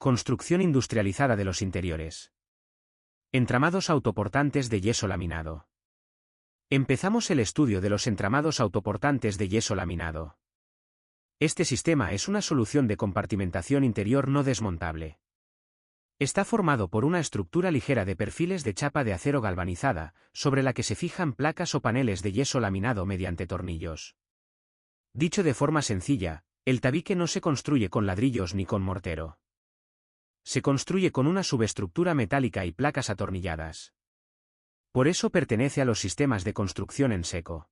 Construcción industrializada de los interiores. Entramados autoportantes de yeso laminado. Empezamos el estudio de los entramados autoportantes de yeso laminado. Este sistema es una solución de compartimentación interior no desmontable. Está formado por una estructura ligera de perfiles de chapa de acero galvanizada, sobre la que se fijan placas o paneles de yeso laminado mediante tornillos. Dicho de forma sencilla, el tabique no se construye con ladrillos ni con mortero. Se construye con una subestructura metálica y placas atornilladas. Por eso pertenece a los sistemas de construcción en seco.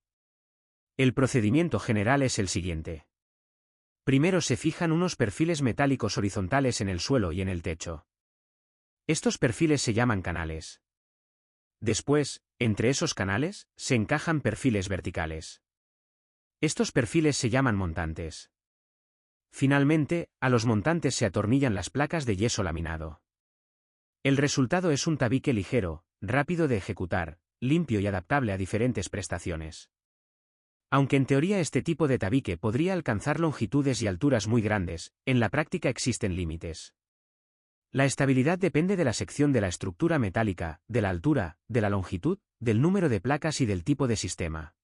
El procedimiento general es el siguiente. Primero se fijan unos perfiles metálicos horizontales en el suelo y en el techo. Estos perfiles se llaman canales. Después, entre esos canales, se encajan perfiles verticales. Estos perfiles se llaman montantes. Finalmente, a los montantes se atornillan las placas de yeso laminado. El resultado es un tabique ligero, rápido de ejecutar, limpio y adaptable a diferentes prestaciones. Aunque en teoría este tipo de tabique podría alcanzar longitudes y alturas muy grandes, en la práctica existen límites. La estabilidad depende de la sección de la estructura metálica, de la altura, de la longitud, del número de placas y del tipo de sistema.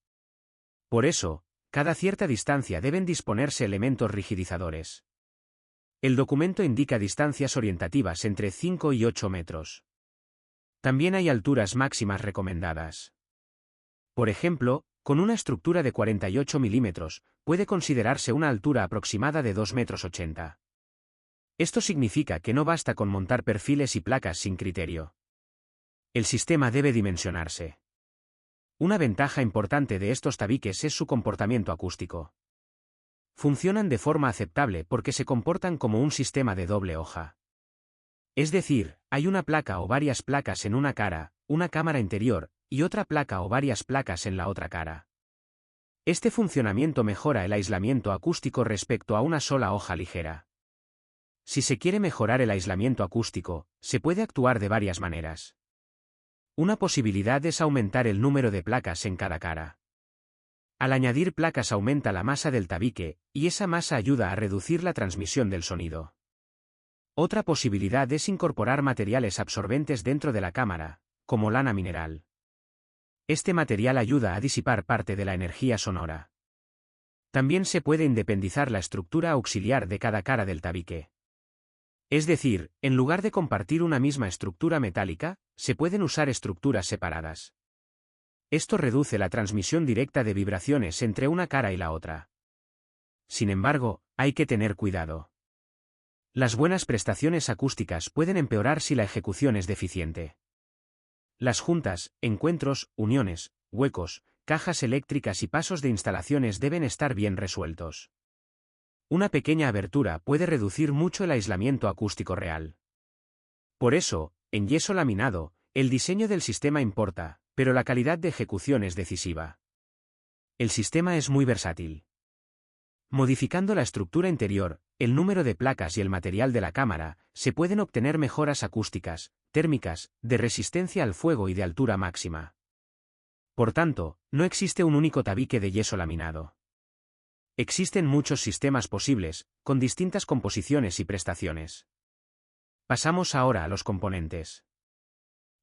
Por eso, cada cierta distancia deben disponerse elementos rigidizadores. El documento indica distancias orientativas entre 5 y 8 metros. También hay alturas máximas recomendadas. Por ejemplo, con una estructura de 48 milímetros, puede considerarse una altura aproximada de 2,80 metros. Esto significa que no basta con montar perfiles y placas sin criterio. El sistema debe dimensionarse. Una ventaja importante de estos tabiques es su comportamiento acústico. Funcionan de forma aceptable porque se comportan como un sistema de doble hoja. Es decir, hay una placa o varias placas en una cara, una cámara interior, y otra placa o varias placas en la otra cara. Este funcionamiento mejora el aislamiento acústico respecto a una sola hoja ligera. Si se quiere mejorar el aislamiento acústico, se puede actuar de varias maneras. Una posibilidad es aumentar el número de placas en cada cara. Al añadir placas aumenta la masa del tabique, y esa masa ayuda a reducir la transmisión del sonido. Otra posibilidad es incorporar materiales absorbentes dentro de la cámara, como lana mineral. Este material ayuda a disipar parte de la energía sonora. También se puede independizar la estructura auxiliar de cada cara del tabique. Es decir, en lugar de compartir una misma estructura metálica, se pueden usar estructuras separadas. Esto reduce la transmisión directa de vibraciones entre una cara y la otra. Sin embargo, hay que tener cuidado. Las buenas prestaciones acústicas pueden empeorar si la ejecución es deficiente. Las juntas, encuentros, uniones, huecos, cajas eléctricas y pasos de instalaciones deben estar bien resueltos. Una pequeña abertura puede reducir mucho el aislamiento acústico real. Por eso, en yeso laminado, el diseño del sistema importa, pero la calidad de ejecución es decisiva. El sistema es muy versátil. Modificando la estructura interior, el número de placas y el material de la cámara, se pueden obtener mejoras acústicas, térmicas, de resistencia al fuego y de altura máxima. Por tanto, no existe un único tabique de yeso laminado. Existen muchos sistemas posibles, con distintas composiciones y prestaciones. Pasamos ahora a los componentes.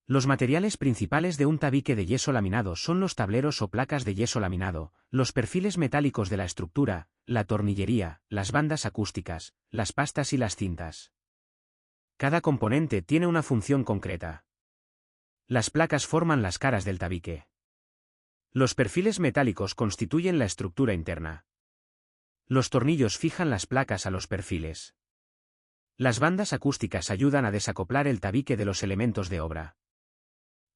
Los materiales principales de un tabique de yeso laminado son los tableros o placas de yeso laminado, los perfiles metálicos de la estructura, la tornillería, las bandas acústicas, las pastas y las cintas. Cada componente tiene una función concreta. Las placas forman las caras del tabique. Los perfiles metálicos constituyen la estructura interna. Los tornillos fijan las placas a los perfiles. Las bandas acústicas ayudan a desacoplar el tabique de los elementos de obra.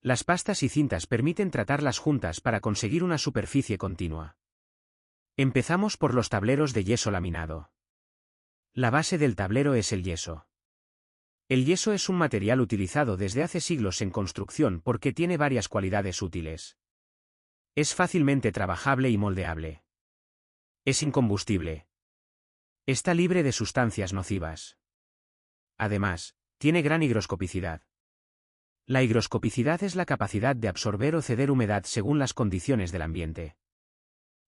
Las pastas y cintas permiten tratar las juntas para conseguir una superficie continua. Empezamos por los tableros de yeso laminado. La base del tablero es el yeso. El yeso es un material utilizado desde hace siglos en construcción porque tiene varias cualidades útiles. Es fácilmente trabajable y moldeable. Es incombustible. Está libre de sustancias nocivas. Además, tiene gran higroscopicidad. La higroscopicidad es la capacidad de absorber o ceder humedad según las condiciones del ambiente.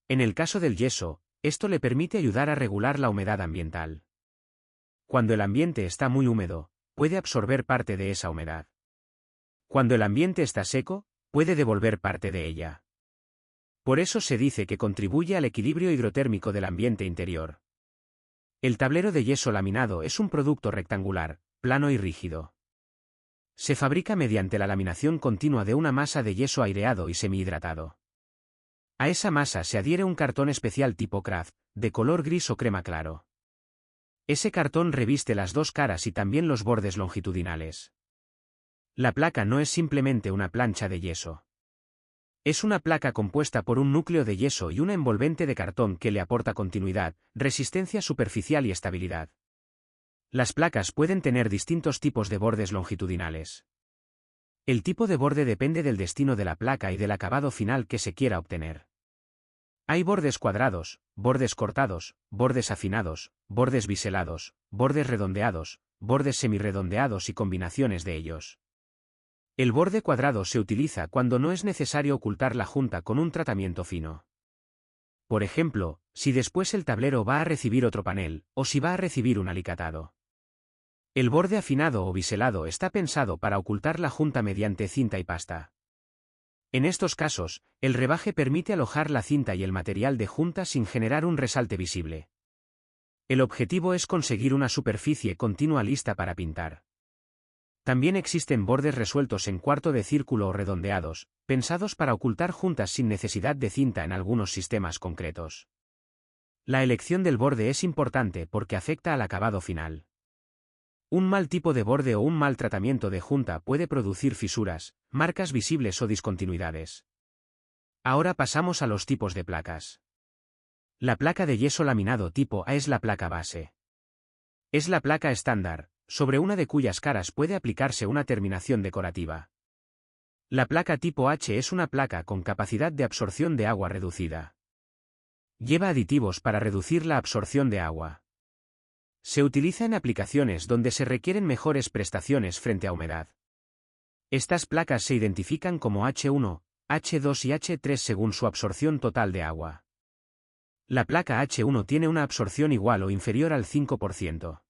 En el caso del yeso, esto le permite ayudar a regular la humedad ambiental. Cuando el ambiente está muy húmedo, puede absorber parte de esa humedad. Cuando el ambiente está seco, puede devolver parte de ella. Por eso se dice que contribuye al equilibrio hidrotérmico del ambiente interior. El tablero de yeso laminado es un producto rectangular, plano y rígido. Se fabrica mediante la laminación continua de una masa de yeso aireado y semihidratado. A esa masa se adhiere un cartón especial tipo craft, de color gris o crema claro. Ese cartón reviste las dos caras y también los bordes longitudinales. La placa no es simplemente una plancha de yeso. Es una placa compuesta por un núcleo de yeso y una envolvente de cartón que le aporta continuidad, resistencia superficial y estabilidad. Las placas pueden tener distintos tipos de bordes longitudinales. El tipo de borde depende del destino de la placa y del acabado final que se quiera obtener. Hay bordes cuadrados, bordes cortados, bordes afinados, bordes biselados, bordes redondeados, bordes semirredondeados y combinaciones de ellos. El borde cuadrado se utiliza cuando no es necesario ocultar la junta con un tratamiento fino. Por ejemplo, si después el tablero va a recibir otro panel, o si va a recibir un alicatado. El borde afinado o biselado está pensado para ocultar la junta mediante cinta y pasta. En estos casos, el rebaje permite alojar la cinta y el material de junta sin generar un resalte visible. El objetivo es conseguir una superficie continua lista para pintar. También existen bordes resueltos en cuarto de círculo o redondeados, pensados para ocultar juntas sin necesidad de cinta en algunos sistemas concretos. La elección del borde es importante porque afecta al acabado final. Un mal tipo de borde o un mal tratamiento de junta puede producir fisuras, marcas visibles o discontinuidades. Ahora pasamos a los tipos de placas. La placa de yeso laminado tipo A es la placa base. Es la placa estándar, sobre una de cuyas caras puede aplicarse una terminación decorativa. La placa tipo H es una placa con capacidad de absorción de agua reducida. Lleva aditivos para reducir la absorción de agua. Se utiliza en aplicaciones donde se requieren mejores prestaciones frente a humedad. Estas placas se identifican como H1, H2 y H3 según su absorción total de agua. La placa H1 tiene una absorción igual o inferior al 5%.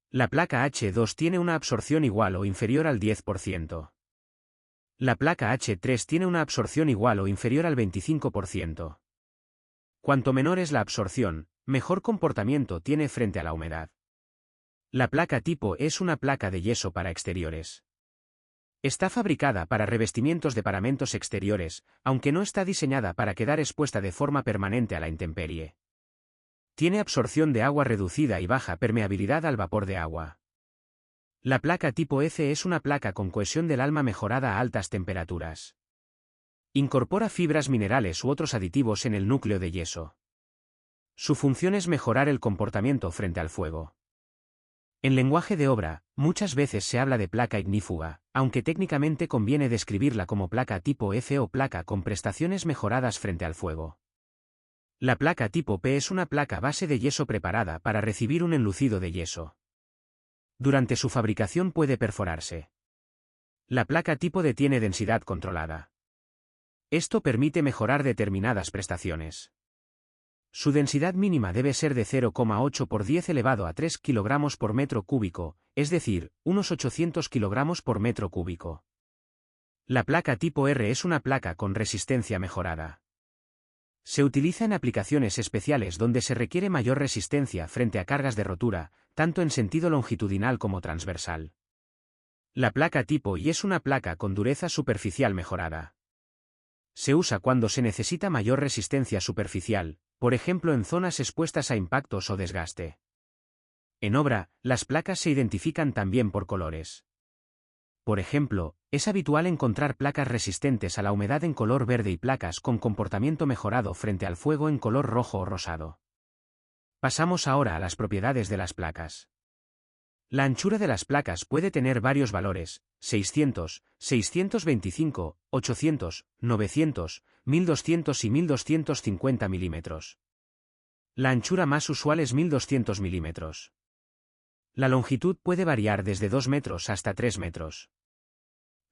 La placa H2 tiene una absorción igual o inferior al 10%. La placa H3 tiene una absorción igual o inferior al 25%. Cuanto menor es la absorción, mejor comportamiento tiene frente a la humedad. La placa tipo es una placa de yeso para exteriores. Está fabricada para revestimientos de paramentos exteriores, aunque no está diseñada para quedar expuesta de forma permanente a la intemperie. Tiene absorción de agua reducida y baja permeabilidad al vapor de agua. La placa tipo F es una placa con cohesión del alma mejorada a altas temperaturas. Incorpora fibras minerales u otros aditivos en el núcleo de yeso. Su función es mejorar el comportamiento frente al fuego. En lenguaje de obra, muchas veces se habla de placa ignífuga, aunque técnicamente conviene describirla como placa tipo F o placa con prestaciones mejoradas frente al fuego. La placa tipo P es una placa base de yeso preparada para recibir un enlucido de yeso. Durante su fabricación puede perforarse. La placa tipo D tiene densidad controlada. Esto permite mejorar determinadas prestaciones. Su densidad mínima debe ser de 0,8 por 10 elevado a 3 kg por metro cúbico, es decir, unos 800 kg por metro cúbico. La placa tipo R es una placa con resistencia mejorada. Se utiliza en aplicaciones especiales donde se requiere mayor resistencia frente a cargas de rotura, tanto en sentido longitudinal como transversal. La placa tipo I es una placa con dureza superficial mejorada. Se usa cuando se necesita mayor resistencia superficial, por ejemplo en zonas expuestas a impactos o desgaste. En obra, las placas se identifican también por colores. Por ejemplo, es habitual encontrar placas resistentes a la humedad en color verde y placas con comportamiento mejorado frente al fuego en color rojo o rosado. Pasamos ahora a las propiedades de las placas. La anchura de las placas puede tener varios valores, 600, 625, 800, 900, 1200 y 1250 milímetros. La anchura más usual es 1200 milímetros. La longitud puede variar desde 2 metros hasta 3 metros.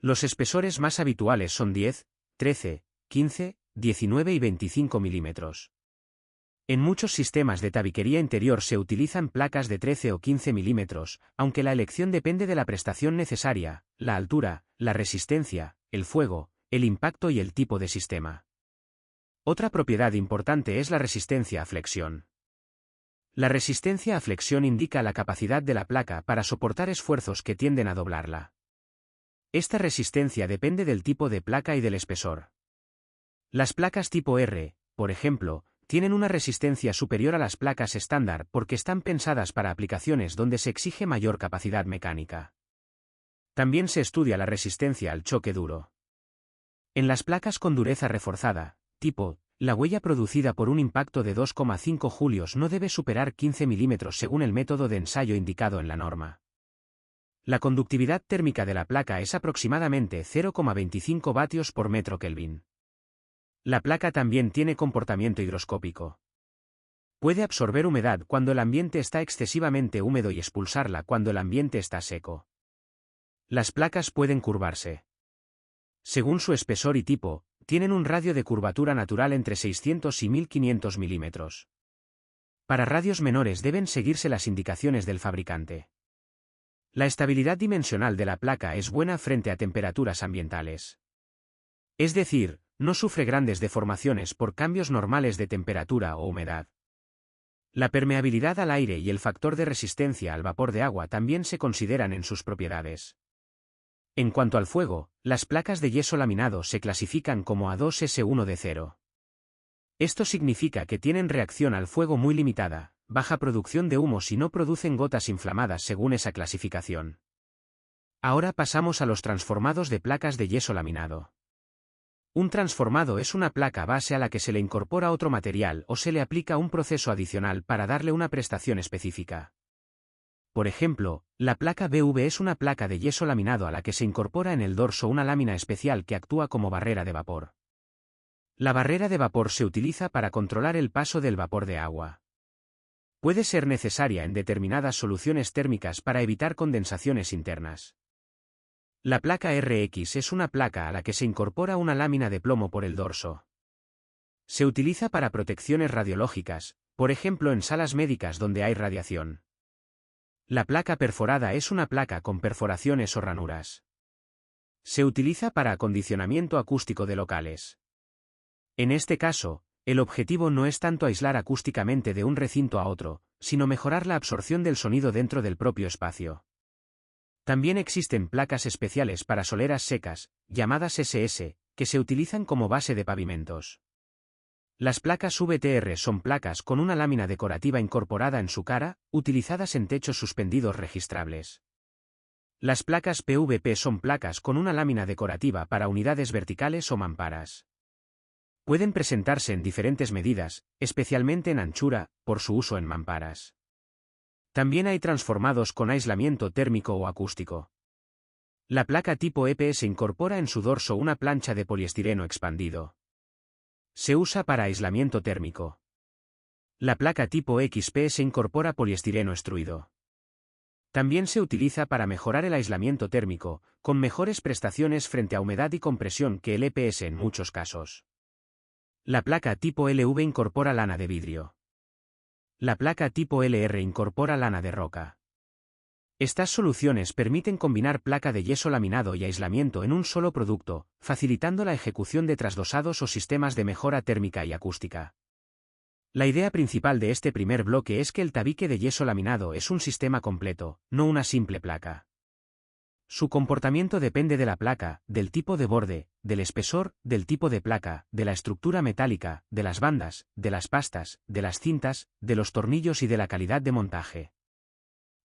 Los espesores más habituales son 10, 13, 15, 19 y 25 milímetros. En muchos sistemas de tabiquería interior se utilizan placas de 13 o 15 milímetros, aunque la elección depende de la prestación necesaria, la altura, la resistencia, el fuego, el impacto y el tipo de sistema. Otra propiedad importante es la resistencia a flexión. La resistencia a flexión indica la capacidad de la placa para soportar esfuerzos que tienden a doblarla. Esta resistencia depende del tipo de placa y del espesor. Las placas tipo R, por ejemplo, tienen una resistencia superior a las placas estándar porque están pensadas para aplicaciones donde se exige mayor capacidad mecánica. También se estudia la resistencia al choque duro. En las placas con dureza reforzada, tipo, la huella producida por un impacto de 2,5 julios no debe superar 15 milímetros según el método de ensayo indicado en la norma. La conductividad térmica de la placa es aproximadamente 0,25 vatios por metro Kelvin. La placa también tiene comportamiento higroscópico. Puede absorber humedad cuando el ambiente está excesivamente húmedo y expulsarla cuando el ambiente está seco. Las placas pueden curvarse. Según su espesor y tipo, tienen un radio de curvatura natural entre 600 y 1500 milímetros. Para radios menores deben seguirse las indicaciones del fabricante. La estabilidad dimensional de la placa es buena frente a temperaturas ambientales. Es decir, no sufre grandes deformaciones por cambios normales de temperatura o humedad. La permeabilidad al aire y el factor de resistencia al vapor de agua también se consideran en sus propiedades. En cuanto al fuego, las placas de yeso laminado se clasifican como A2S1 de 0. Esto significa que tienen reacción al fuego muy limitada, baja producción de humos y no producen gotas inflamadas según esa clasificación. Ahora pasamos a los transformados de placas de yeso laminado. Un transformado es una placa base a la que se le incorpora otro material o se le aplica un proceso adicional para darle una prestación específica. Por ejemplo, la placa BV es una placa de yeso laminado a la que se incorpora en el dorso una lámina especial que actúa como barrera de vapor. La barrera de vapor se utiliza para controlar el paso del vapor de agua. Puede ser necesaria en determinadas soluciones térmicas para evitar condensaciones internas. La placa RX es una placa a la que se incorpora una lámina de plomo por el dorso. Se utiliza para protecciones radiológicas, por ejemplo en salas médicas donde hay radiación. La placa perforada es una placa con perforaciones o ranuras. Se utiliza para acondicionamiento acústico de locales. En este caso, el objetivo no es tanto aislar acústicamente de un recinto a otro, sino mejorar la absorción del sonido dentro del propio espacio. También existen placas especiales para soleras secas, llamadas SS, que se utilizan como base de pavimentos. Las placas VTR son placas con una lámina decorativa incorporada en su cara, utilizadas en techos suspendidos registrables. Las placas PVP son placas con una lámina decorativa para unidades verticales o mamparas. Pueden presentarse en diferentes medidas, especialmente en anchura, por su uso en mamparas. También hay transformados con aislamiento térmico o acústico. La placa tipo EP se incorpora en su dorso una plancha de poliestireno expandido. Se usa para aislamiento térmico. La placa tipo XP se incorpora poliestireno extruido. También se utiliza para mejorar el aislamiento térmico, con mejores prestaciones frente a humedad y compresión que el EPS en muchos casos. La placa tipo LV incorpora lana de vidrio. La placa tipo LR incorpora lana de roca. Estas soluciones permiten combinar placa de yeso laminado y aislamiento en un solo producto, facilitando la ejecución de trasdosados o sistemas de mejora térmica y acústica. La idea principal de este primer bloque es que el tabique de yeso laminado es un sistema completo, no una simple placa. Su comportamiento depende de la placa, del tipo de borde, del espesor, del tipo de placa, de la estructura metálica, de las bandas, de las pastas, de las cintas, de los tornillos y de la calidad de montaje.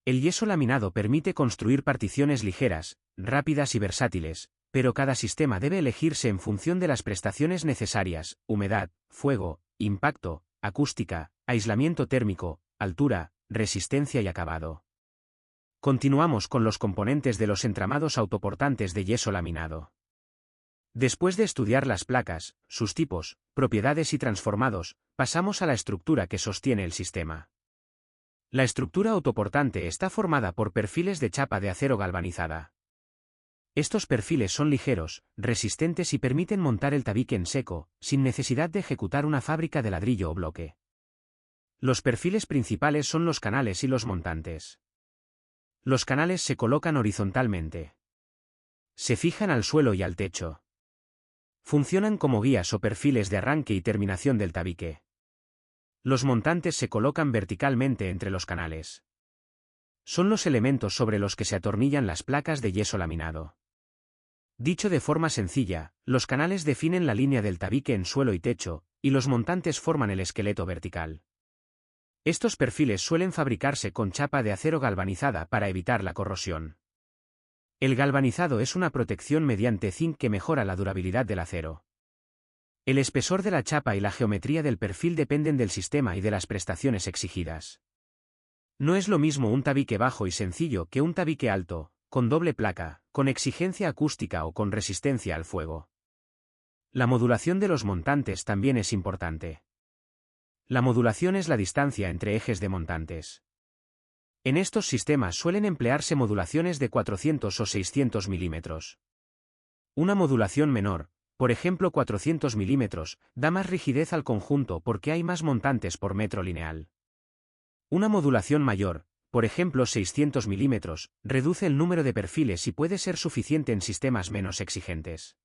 El yeso laminado permite construir particiones ligeras, rápidas y versátiles, pero cada sistema debe elegirse en función de las prestaciones necesarias: humedad, fuego, impacto, acústica, aislamiento térmico, altura, resistencia y acabado. Continuamos con los componentes de los entramados autoportantes de yeso laminado. Después de estudiar las placas, sus tipos, propiedades y transformados, pasamos a la estructura que sostiene el sistema. La estructura autoportante está formada por perfiles de chapa de acero galvanizada. Estos perfiles son ligeros, resistentes y permiten montar el tabique en seco, sin necesidad de ejecutar una fábrica de ladrillo o bloque. Los perfiles principales son los canales y los montantes. Los canales se colocan horizontalmente. Se fijan al suelo y al techo. Funcionan como guías o perfiles de arranque y terminación del tabique. Los montantes se colocan verticalmente entre los canales. Son los elementos sobre los que se atornillan las placas de yeso laminado. Dicho de forma sencilla, los canales definen la línea del tabique en suelo y techo, y los montantes forman el esqueleto vertical. Estos perfiles suelen fabricarse con chapa de acero galvanizada para evitar la corrosión. El galvanizado es una protección mediante zinc que mejora la durabilidad del acero. El espesor de la chapa y la geometría del perfil dependen del sistema y de las prestaciones exigidas. No es lo mismo un tabique bajo y sencillo que un tabique alto, con doble placa, con exigencia acústica o con resistencia al fuego. La modulación de los montantes también es importante. La modulación es la distancia entre ejes de montantes. En estos sistemas suelen emplearse modulaciones de 400 o 600 milímetros. Una modulación menor, por ejemplo 400 milímetros, da más rigidez al conjunto porque hay más montantes por metro lineal. Una modulación mayor, por ejemplo 600 milímetros, reduce el número de perfiles y puede ser suficiente en sistemas menos exigentes.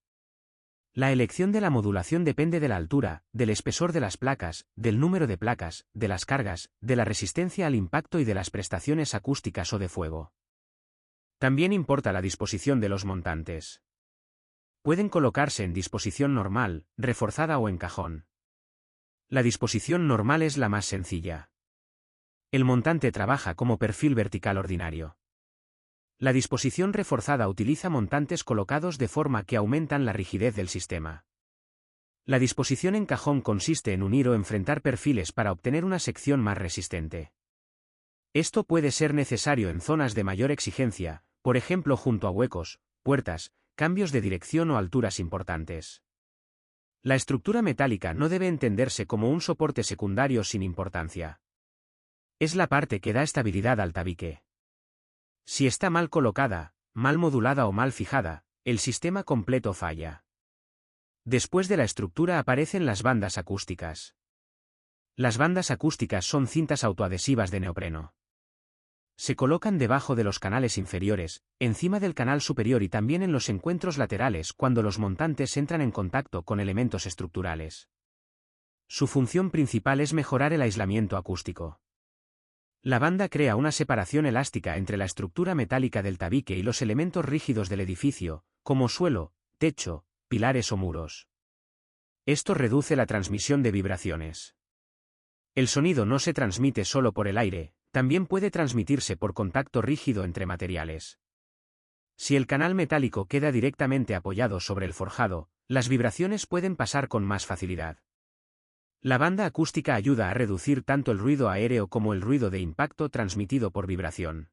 La elección de la modulación depende de la altura, del espesor de las placas, del número de placas, de las cargas, de la resistencia al impacto y de las prestaciones acústicas o de fuego. También importa la disposición de los montantes. Pueden colocarse en disposición normal, reforzada o en cajón. La disposición normal es la más sencilla. El montante trabaja como perfil vertical ordinario. La disposición reforzada utiliza montantes colocados de forma que aumentan la rigidez del sistema. La disposición en cajón consiste en unir o enfrentar perfiles para obtener una sección más resistente. Esto puede ser necesario en zonas de mayor exigencia, por ejemplo junto a huecos, puertas, cambios de dirección o alturas importantes. La estructura metálica no debe entenderse como un soporte secundario sin importancia. Es la parte que da estabilidad al tabique. Si está mal colocada, mal modulada o mal fijada, el sistema completo falla. Después de la estructura aparecen las bandas acústicas. Las bandas acústicas son cintas autoadhesivas de neopreno. Se colocan debajo de los canales inferiores, encima del canal superior y también en los encuentros laterales cuando los montantes entran en contacto con elementos estructurales. Su función principal es mejorar el aislamiento acústico. La banda crea una separación elástica entre la estructura metálica del tabique y los elementos rígidos del edificio, como suelo, techo, pilares o muros. Esto reduce la transmisión de vibraciones. El sonido no se transmite solo por el aire, también puede transmitirse por contacto rígido entre materiales. Si el canal metálico queda directamente apoyado sobre el forjado, las vibraciones pueden pasar con más facilidad. La banda acústica ayuda a reducir tanto el ruido aéreo como el ruido de impacto transmitido por vibración.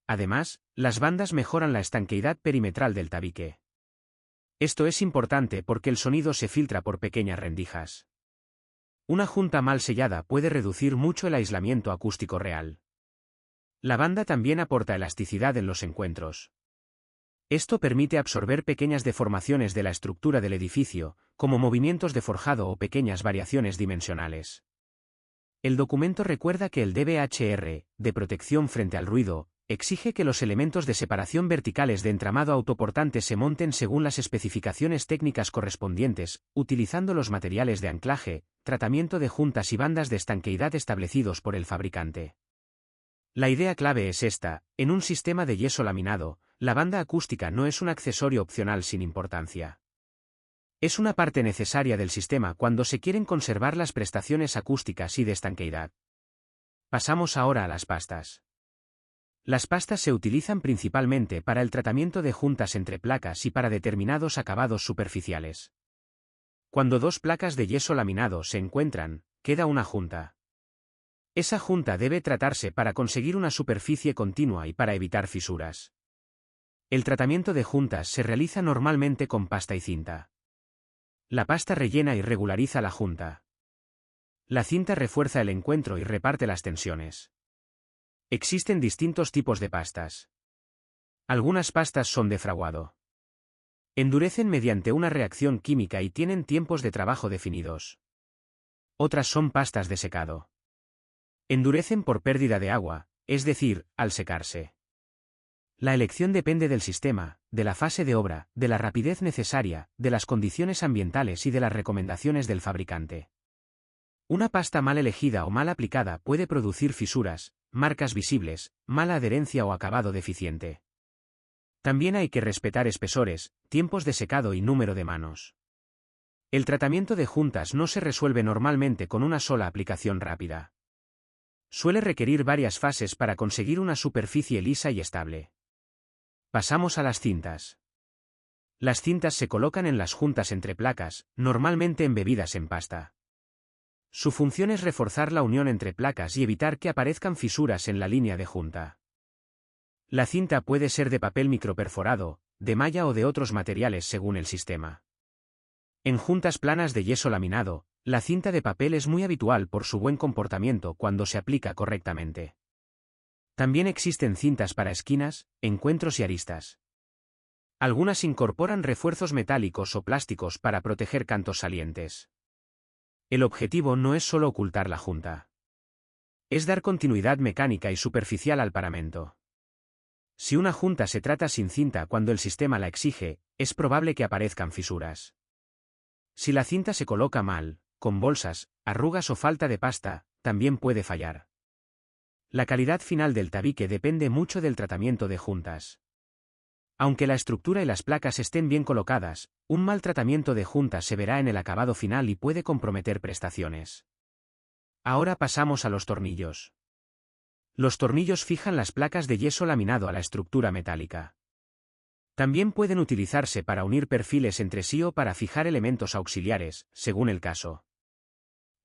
Además, las bandas mejoran la estanqueidad perimetral del tabique. Esto es importante porque el sonido se filtra por pequeñas rendijas. Una junta mal sellada puede reducir mucho el aislamiento acústico real. La banda también aporta elasticidad en los encuentros. Esto permite absorber pequeñas deformaciones de la estructura del edificio, como movimientos de forjado o pequeñas variaciones dimensionales. El documento recuerda que el DBHR, de protección frente al ruido, exige que los elementos de separación verticales de entramado autoportante se monten según las especificaciones técnicas correspondientes, utilizando los materiales de anclaje, tratamiento de juntas y bandas de estanqueidad establecidos por el fabricante. La idea clave es esta: en un sistema de yeso laminado, la banda acústica no es un accesorio opcional sin importancia. Es una parte necesaria del sistema cuando se quieren conservar las prestaciones acústicas y de estanqueidad. Pasamos ahora a las pastas. Las pastas se utilizan principalmente para el tratamiento de juntas entre placas y para determinados acabados superficiales. Cuando dos placas de yeso laminado se encuentran, queda una junta. Esa junta debe tratarse para conseguir una superficie continua y para evitar fisuras. El tratamiento de juntas se realiza normalmente con pasta y cinta. La pasta rellena y regulariza la junta. La cinta refuerza el encuentro y reparte las tensiones. Existen distintos tipos de pastas. Algunas pastas son de fraguado. Endurecen mediante una reacción química y tienen tiempos de trabajo definidos. Otras son pastas de secado. Endurecen por pérdida de agua, es decir, al secarse. La elección depende del sistema, de la fase de obra, de la rapidez necesaria, de las condiciones ambientales y de las recomendaciones del fabricante. Una pasta mal elegida o mal aplicada puede producir fisuras, marcas visibles, mala adherencia o acabado deficiente. También hay que respetar espesores, tiempos de secado y número de manos. El tratamiento de juntas no se resuelve normalmente con una sola aplicación rápida. Suele requerir varias fases para conseguir una superficie lisa y estable. Pasamos a las cintas. Las cintas se colocan en las juntas entre placas, normalmente embebidas en pasta. Su función es reforzar la unión entre placas y evitar que aparezcan fisuras en la línea de junta. La cinta puede ser de papel microperforado, de malla o de otros materiales según el sistema. En juntas planas de yeso laminado, la cinta de papel es muy habitual por su buen comportamiento cuando se aplica correctamente. También existen cintas para esquinas, encuentros y aristas. Algunas incorporan refuerzos metálicos o plásticos para proteger cantos salientes. El objetivo no es solo ocultar la junta. Es dar continuidad mecánica y superficial al paramento. Si una junta se trata sin cinta cuando el sistema la exige, es probable que aparezcan fisuras. Si la cinta se coloca mal, con bolsas, arrugas o falta de pasta, también puede fallar. La calidad final del tabique depende mucho del tratamiento de juntas. Aunque la estructura y las placas estén bien colocadas, un mal tratamiento de juntas se verá en el acabado final y puede comprometer prestaciones. Ahora pasamos a los tornillos. Los tornillos fijan las placas de yeso laminado a la estructura metálica. También pueden utilizarse para unir perfiles entre sí o para fijar elementos auxiliares, según el caso.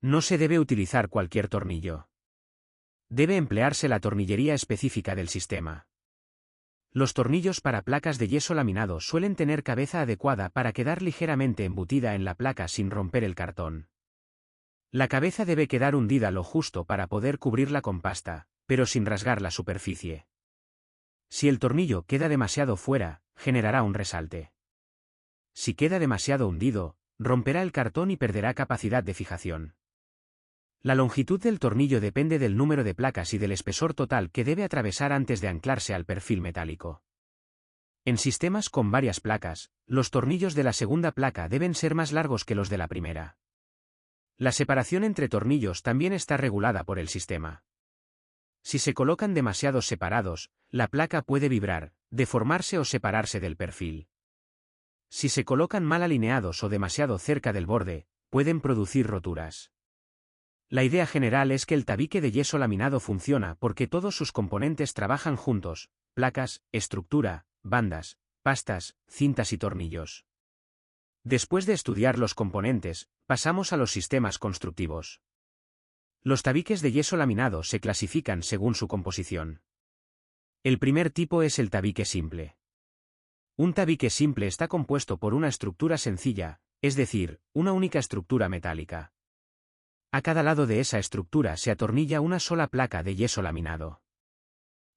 No se debe utilizar cualquier tornillo. Debe emplearse la tornillería específica del sistema. Los tornillos para placas de yeso laminado suelen tener cabeza adecuada para quedar ligeramente embutida en la placa sin romper el cartón. La cabeza debe quedar hundida lo justo para poder cubrirla con pasta, pero sin rasgar la superficie. Si el tornillo queda demasiado fuera, generará un resalte. Si queda demasiado hundido, romperá el cartón y perderá capacidad de fijación. La longitud del tornillo depende del número de placas y del espesor total que debe atravesar antes de anclarse al perfil metálico. En sistemas con varias placas, los tornillos de la segunda placa deben ser más largos que los de la primera. La separación entre tornillos también está regulada por el sistema. Si se colocan demasiado separados, la placa puede vibrar, deformarse o separarse del perfil. Si se colocan mal alineados o demasiado cerca del borde, pueden producir roturas. La idea general es que el tabique de yeso laminado funciona porque todos sus componentes trabajan juntos: placas, estructura, bandas, pastas, cintas y tornillos. Después de estudiar los componentes, pasamos a los sistemas constructivos. Los tabiques de yeso laminado se clasifican según su composición. El primer tipo es el tabique simple. Un tabique simple está compuesto por una estructura sencilla, es decir, una única estructura metálica. A cada lado de esa estructura se atornilla una sola placa de yeso laminado.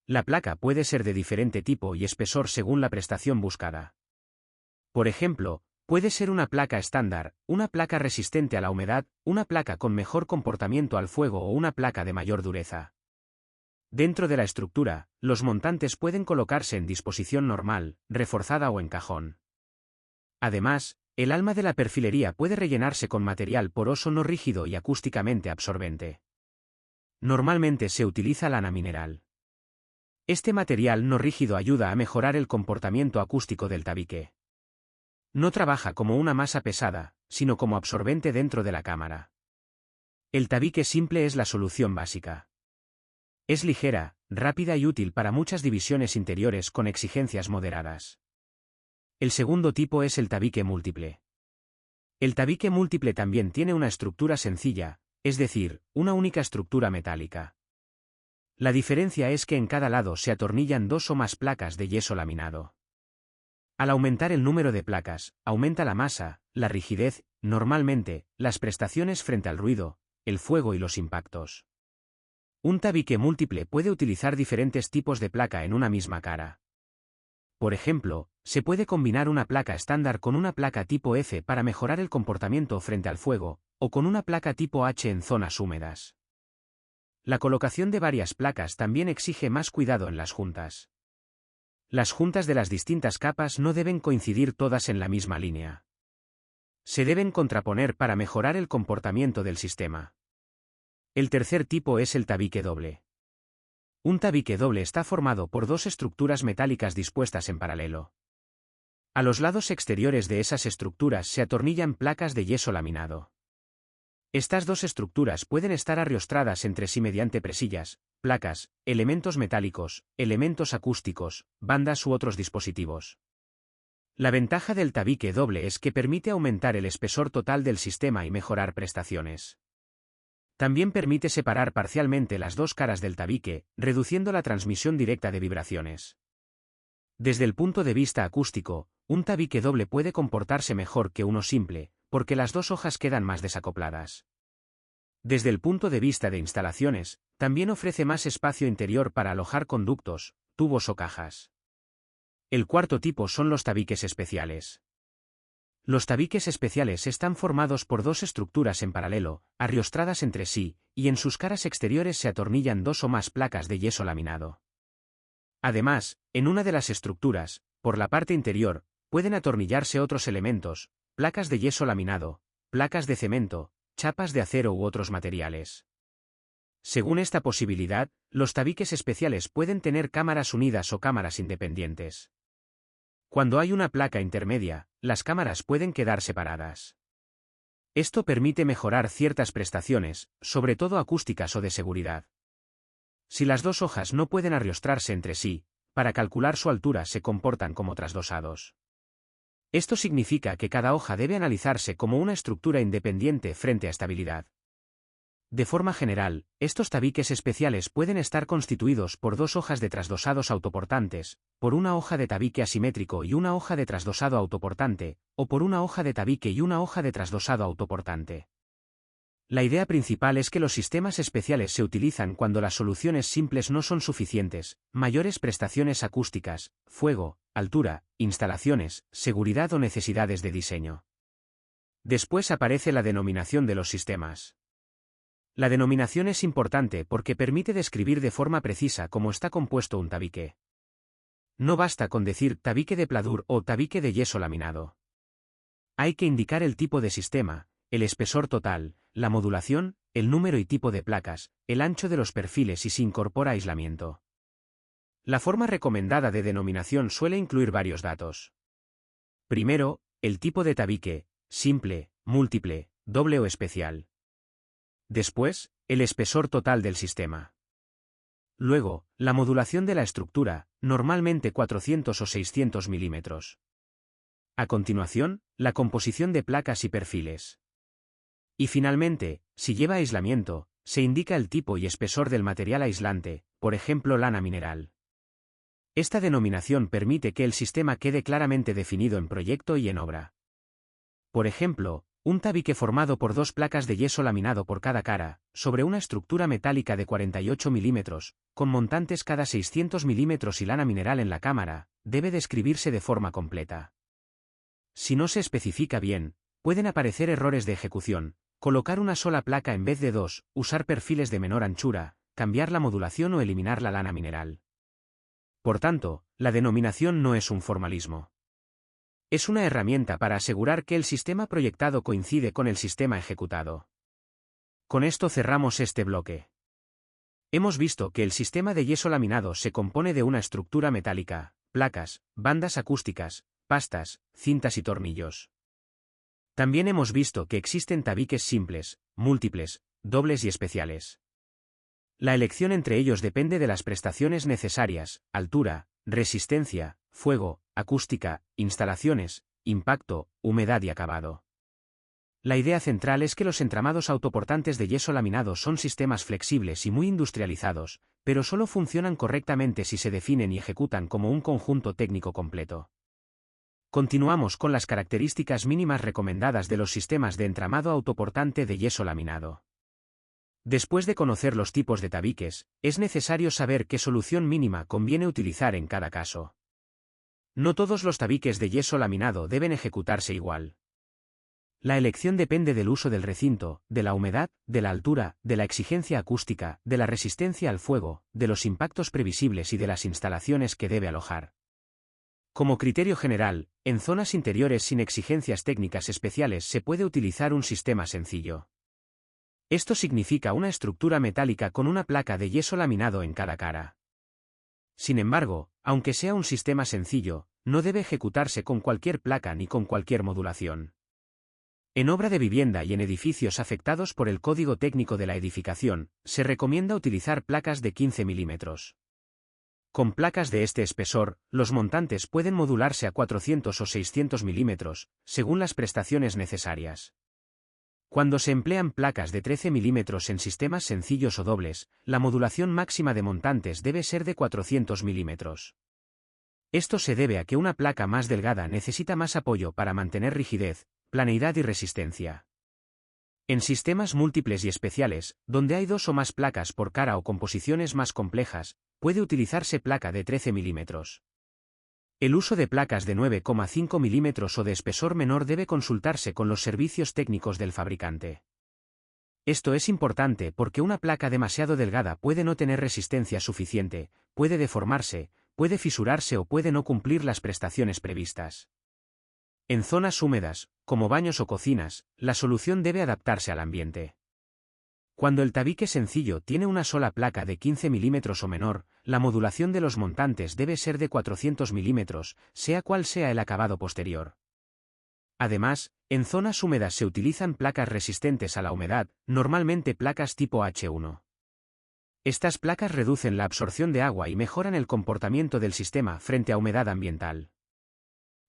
La placa puede ser de diferente tipo y espesor según la prestación buscada. Por ejemplo, puede ser una placa estándar, una placa resistente a la humedad, una placa con mejor comportamiento al fuego o una placa de mayor dureza. Dentro de la estructura, los montantes pueden colocarse en disposición normal, reforzada o en cajón. Además, el alma de la perfilería puede rellenarse con material poroso no rígido y acústicamente absorbente. Normalmente se utiliza lana mineral. Este material no rígido ayuda a mejorar el comportamiento acústico del tabique. No trabaja como una masa pesada, sino como absorbente dentro de la cámara. El tabique simple es la solución básica. Es ligera, rápida y útil para muchas divisiones interiores con exigencias moderadas. El segundo tipo es el tabique múltiple. El tabique múltiple también tiene una estructura sencilla, es decir, una única estructura metálica. La diferencia es que en cada lado se atornillan dos o más placas de yeso laminado. Al aumentar el número de placas, aumenta la masa, la rigidez, normalmente, las prestaciones frente al ruido, el fuego y los impactos. Un tabique múltiple puede utilizar diferentes tipos de placa en una misma cara. Por ejemplo, se puede combinar una placa estándar con una placa tipo F para mejorar el comportamiento frente al fuego, o con una placa tipo H en zonas húmedas. La colocación de varias placas también exige más cuidado en las juntas. Las juntas de las distintas capas no deben coincidir todas en la misma línea. Se deben contraponer para mejorar el comportamiento del sistema. El tercer tipo es el tabique doble. Un tabique doble está formado por dos estructuras metálicas dispuestas en paralelo. A los lados exteriores de esas estructuras se atornillan placas de yeso laminado. Estas dos estructuras pueden estar arriostradas entre sí mediante presillas, placas, elementos metálicos, elementos acústicos, bandas u otros dispositivos. La ventaja del tabique doble es que permite aumentar el espesor total del sistema y mejorar prestaciones. También permite separar parcialmente las dos caras del tabique, reduciendo la transmisión directa de vibraciones. Desde el punto de vista acústico, un tabique doble puede comportarse mejor que uno simple, porque las dos hojas quedan más desacopladas. Desde el punto de vista de instalaciones, también ofrece más espacio interior para alojar conductos, tubos o cajas. El cuarto tipo son los tabiques especiales. Los tabiques especiales están formados por dos estructuras en paralelo, arriostradas entre sí, y en sus caras exteriores se atornillan dos o más placas de yeso laminado. Además, en una de las estructuras, por la parte interior, pueden atornillarse otros elementos, placas de yeso laminado, placas de cemento, chapas de acero u otros materiales. Según esta posibilidad, los tabiques especiales pueden tener cámaras unidas o cámaras independientes. Cuando hay una placa intermedia, las cámaras pueden quedar separadas. Esto permite mejorar ciertas prestaciones, sobre todo acústicas o de seguridad. Si las dos hojas no pueden arriostrarse entre sí, para calcular su altura se comportan como trasdosados. Esto significa que cada hoja debe analizarse como una estructura independiente frente a estabilidad. De forma general, estos tabiques especiales pueden estar constituidos por dos hojas de trasdosados autoportantes, por una hoja de tabique asimétrico y una hoja de trasdosado autoportante, o por una hoja de tabique y una hoja de trasdosado autoportante. La idea principal es que los sistemas especiales se utilizan cuando las soluciones simples no son suficientes, mayores prestaciones acústicas, fuego, altura, instalaciones, seguridad o necesidades de diseño. Después aparece la denominación de los sistemas. La denominación es importante porque permite describir de forma precisa cómo está compuesto un tabique. No basta con decir tabique de pladur o tabique de yeso laminado. Hay que indicar el tipo de sistema, el espesor total, la modulación, el número y tipo de placas, el ancho de los perfiles y si incorpora aislamiento. La forma recomendada de denominación suele incluir varios datos. Primero, el tipo de tabique, simple, múltiple, doble o especial. Después, el espesor total del sistema. Luego, la modulación de la estructura, normalmente 400 o 600 milímetros. A continuación, la composición de placas y perfiles. Y finalmente, si lleva aislamiento, se indica el tipo y espesor del material aislante, por ejemplo lana mineral. Esta denominación permite que el sistema quede claramente definido en proyecto y en obra. Por ejemplo, un tabique formado por dos placas de yeso laminado por cada cara, sobre una estructura metálica de 48 milímetros, con montantes cada 600 milímetros y lana mineral en la cámara, debe describirse de forma completa. Si no se especifica bien, pueden aparecer errores de ejecución, colocar una sola placa en vez de dos, usar perfiles de menor anchura, cambiar la modulación o eliminar la lana mineral. Por tanto, la denominación no es un formalismo. Es una herramienta para asegurar que el sistema proyectado coincide con el sistema ejecutado. Con esto cerramos este bloque. Hemos visto que el sistema de yeso laminado se compone de una estructura metálica, placas, bandas acústicas, pastas, cintas y tornillos. También hemos visto que existen tabiques simples, múltiples, dobles y especiales. La elección entre ellos depende de las prestaciones necesarias, altura, resistencia, fuego, acústica, instalaciones, impacto, humedad y acabado. La idea central es que los entramados autoportantes de yeso laminado son sistemas flexibles y muy industrializados, pero solo funcionan correctamente si se definen y ejecutan como un conjunto técnico completo. Continuamos con las características mínimas recomendadas de los sistemas de entramado autoportante de yeso laminado. Después de conocer los tipos de tabiques, es necesario saber qué solución mínima conviene utilizar en cada caso. No todos los tabiques de yeso laminado deben ejecutarse igual. La elección depende del uso del recinto, de la humedad, de la altura, de la exigencia acústica, de la resistencia al fuego, de los impactos previsibles y de las instalaciones que debe alojar. Como criterio general, en zonas interiores sin exigencias técnicas especiales se puede utilizar un sistema sencillo. Esto significa una estructura metálica con una placa de yeso laminado en cada cara. Sin embargo, aunque sea un sistema sencillo, no debe ejecutarse con cualquier placa ni con cualquier modulación. En obra de vivienda y en edificios afectados por el Código Técnico de la Edificación, se recomienda utilizar placas de 15 milímetros. Con placas de este espesor, los montantes pueden modularse a 400 o 600 milímetros, según las prestaciones necesarias. Cuando se emplean placas de 13 milímetros en sistemas sencillos o dobles, la modulación máxima de montantes debe ser de 400 milímetros. Esto se debe a que una placa más delgada necesita más apoyo para mantener rigidez, planeidad y resistencia. En sistemas múltiples y especiales, donde hay dos o más placas por cara o composiciones más complejas, puede utilizarse placa de 13 milímetros. El uso de placas de 9,5 milímetros o de espesor menor debe consultarse con los servicios técnicos del fabricante. Esto es importante porque una placa demasiado delgada puede no tener resistencia suficiente, puede deformarse, puede fisurarse o puede no cumplir las prestaciones previstas. En zonas húmedas, como baños o cocinas, la solución debe adaptarse al ambiente. Cuando el tabique sencillo tiene una sola placa de 15 milímetros o menor, la modulación de los montantes debe ser de 400 milímetros, sea cual sea el acabado posterior. Además, en zonas húmedas se utilizan placas resistentes a la humedad, normalmente placas tipo H1. Estas placas reducen la absorción de agua y mejoran el comportamiento del sistema frente a humedad ambiental.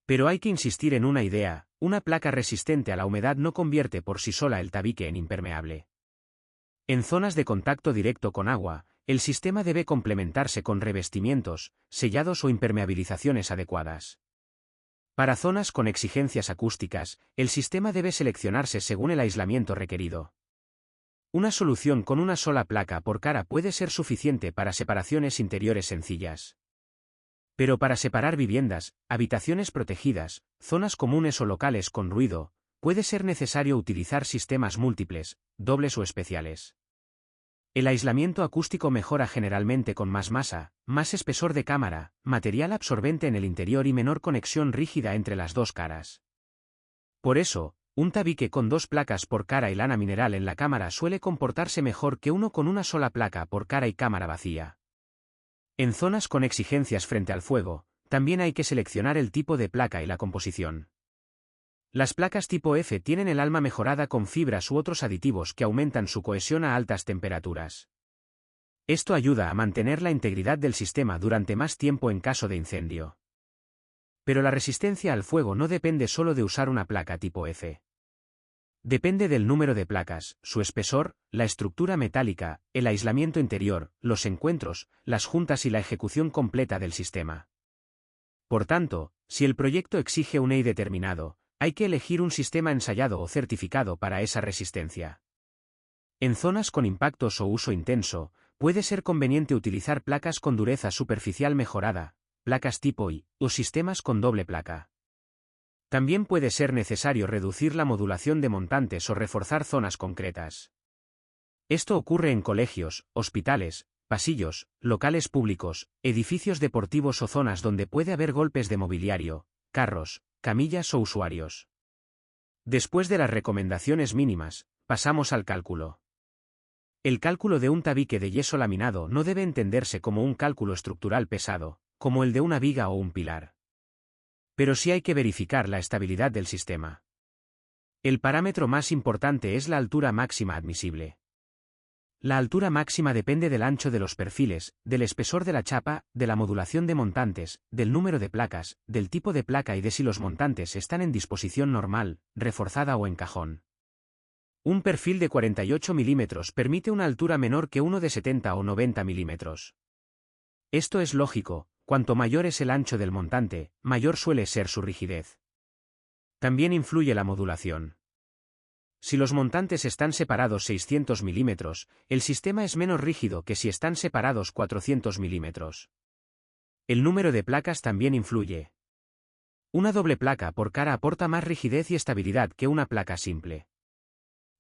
Pero hay que insistir en una idea: una placa resistente a la humedad no convierte por sí sola el tabique en impermeable. En zonas de contacto directo con agua, el sistema debe complementarse con revestimientos, sellados o impermeabilizaciones adecuadas. Para zonas con exigencias acústicas, el sistema debe seleccionarse según el aislamiento requerido. Una solución con una sola placa por cara puede ser suficiente para separaciones interiores sencillas. Pero para separar viviendas, habitaciones protegidas, zonas comunes o locales con ruido, puede ser necesario utilizar sistemas múltiples, dobles o especiales. El aislamiento acústico mejora generalmente con más masa, más espesor de cámara, material absorbente en el interior y menor conexión rígida entre las dos caras. Por eso, un tabique con dos placas por cara y lana mineral en la cámara suele comportarse mejor que uno con una sola placa por cara y cámara vacía. En zonas con exigencias frente al fuego, también hay que seleccionar el tipo de placa y la composición. Las placas tipo F tienen el alma mejorada con fibras u otros aditivos que aumentan su cohesión a altas temperaturas. Esto ayuda a mantener la integridad del sistema durante más tiempo en caso de incendio. Pero la resistencia al fuego no depende solo de usar una placa tipo F. Depende del número de placas, su espesor, la estructura metálica, el aislamiento interior, los encuentros, las juntas y la ejecución completa del sistema. Por tanto, si el proyecto exige un EI determinado, hay que elegir un sistema ensayado o certificado para esa resistencia. En zonas con impactos o uso intenso, puede ser conveniente utilizar placas con dureza superficial mejorada, placas tipo I, o sistemas con doble placa. También puede ser necesario reducir la modulación de montantes o reforzar zonas concretas. Esto ocurre en colegios, hospitales, pasillos, locales públicos, edificios deportivos o zonas donde puede haber golpes de mobiliario, carros, camillas o usuarios. Después de las recomendaciones mínimas, pasamos al cálculo. El cálculo de un tabique de yeso laminado no debe entenderse como un cálculo estructural pesado, como el de una viga o un pilar. Pero sí hay que verificar la estabilidad del sistema. El parámetro más importante es la altura máxima admisible. La altura máxima depende del ancho de los perfiles, del espesor de la chapa, de la modulación de montantes, del número de placas, del tipo de placa y de si los montantes están en disposición normal, reforzada o en cajón. Un perfil de 48 milímetros permite una altura menor que uno de 70 o 90 milímetros. Esto es lógico: cuanto mayor es el ancho del montante, mayor suele ser su rigidez. También influye la modulación. Si los montantes están separados 600 milímetros, el sistema es menos rígido que si están separados 400 milímetros. El número de placas también influye. Una doble placa por cara aporta más rigidez y estabilidad que una placa simple.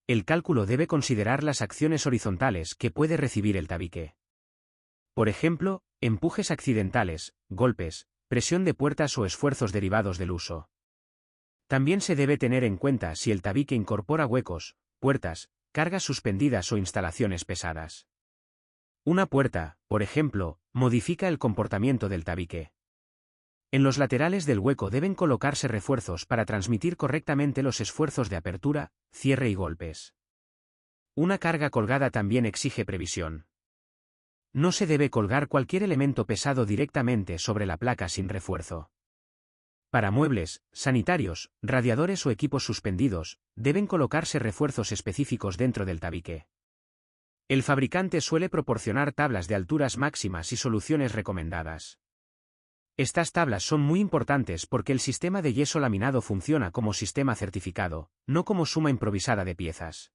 El cálculo debe considerar las acciones horizontales que puede recibir el tabique. Por ejemplo, empujes accidentales, golpes, presión de puertas o esfuerzos derivados del uso. También se debe tener en cuenta si el tabique incorpora huecos, puertas, cargas suspendidas o instalaciones pesadas. Una puerta, por ejemplo, modifica el comportamiento del tabique. En los laterales del hueco deben colocarse refuerzos para transmitir correctamente los esfuerzos de apertura, cierre y golpes. Una carga colgada también exige previsión. No se debe colgar cualquier elemento pesado directamente sobre la placa sin refuerzo. Para muebles, sanitarios, radiadores o equipos suspendidos, deben colocarse refuerzos específicos dentro del tabique. El fabricante suele proporcionar tablas de alturas máximas y soluciones recomendadas. Estas tablas son muy importantes porque el sistema de yeso laminado funciona como sistema certificado, no como suma improvisada de piezas.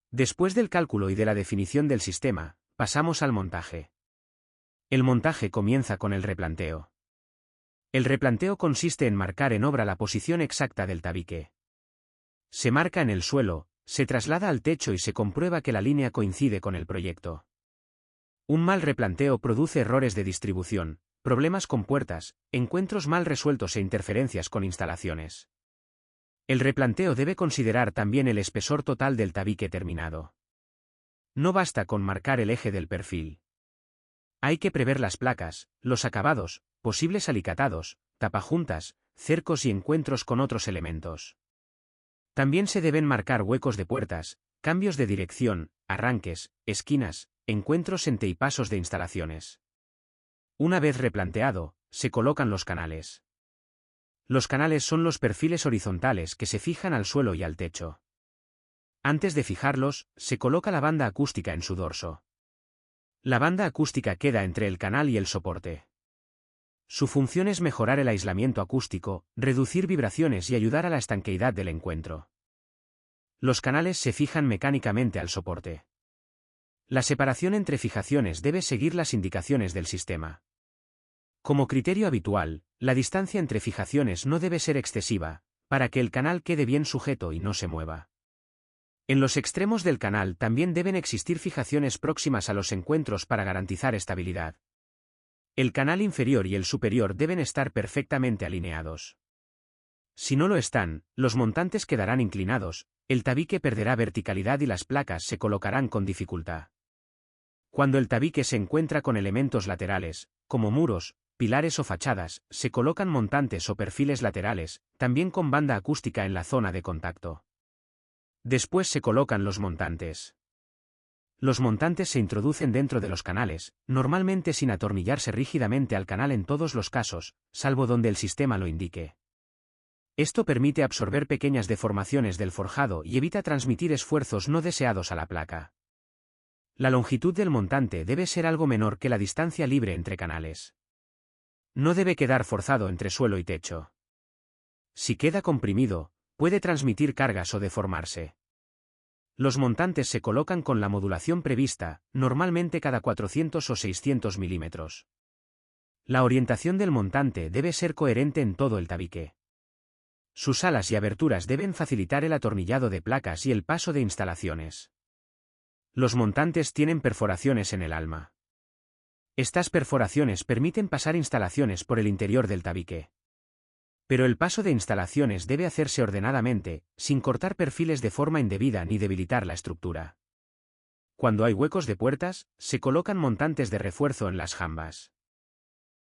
Después del cálculo y de la definición del sistema, pasamos al montaje. El montaje comienza con el replanteo. El replanteo consiste en marcar en obra la posición exacta del tabique. Se marca en el suelo, se traslada al techo y se comprueba que la línea coincide con el proyecto. Un mal replanteo produce errores de distribución, problemas con puertas, encuentros mal resueltos e interferencias con instalaciones. El replanteo debe considerar también el espesor total del tabique terminado. No basta con marcar el eje del perfil. Hay que prever las placas, los acabados, posibles alicatados, tapajuntas, cercos y encuentros con otros elementos. También se deben marcar huecos de puertas, cambios de dirección, arranques, esquinas, encuentros entre y pasos de instalaciones. Una vez replanteado, se colocan los canales. Los canales son los perfiles horizontales que se fijan al suelo y al techo. Antes de fijarlos, se coloca la banda acústica en su dorso. La banda acústica queda entre el canal y el soporte. Su función es mejorar el aislamiento acústico, reducir vibraciones y ayudar a la estanqueidad del encuentro. Los canales se fijan mecánicamente al soporte. La separación entre fijaciones debe seguir las indicaciones del sistema. Como criterio habitual, la distancia entre fijaciones no debe ser excesiva, para que el canal quede bien sujeto y no se mueva. En los extremos del canal también deben existir fijaciones próximas a los encuentros para garantizar estabilidad. El canal inferior y el superior deben estar perfectamente alineados. Si no lo están, los montantes quedarán inclinados, el tabique perderá verticalidad y las placas se colocarán con dificultad. Cuando el tabique se encuentra con elementos laterales, como muros, pilares o fachadas, se colocan montantes o perfiles laterales, también con banda acústica en la zona de contacto. Después se colocan los montantes. Los montantes se introducen dentro de los canales, normalmente sin atornillarse rígidamente al canal en todos los casos, salvo donde el sistema lo indique. Esto permite absorber pequeñas deformaciones del forjado y evita transmitir esfuerzos no deseados a la placa. La longitud del montante debe ser algo menor que la distancia libre entre canales. No debe quedar forzado entre suelo y techo. Si queda comprimido, puede transmitir cargas o deformarse. Los montantes se colocan con la modulación prevista, normalmente cada 400 o 600 milímetros. La orientación del montante debe ser coherente en todo el tabique. Sus alas y aberturas deben facilitar el atornillado de placas y el paso de instalaciones. Los montantes tienen perforaciones en el alma. Estas perforaciones permiten pasar instalaciones por el interior del tabique. Pero el paso de instalaciones debe hacerse ordenadamente, sin cortar perfiles de forma indebida ni debilitar la estructura. Cuando hay huecos de puertas, se colocan montantes de refuerzo en las jambas.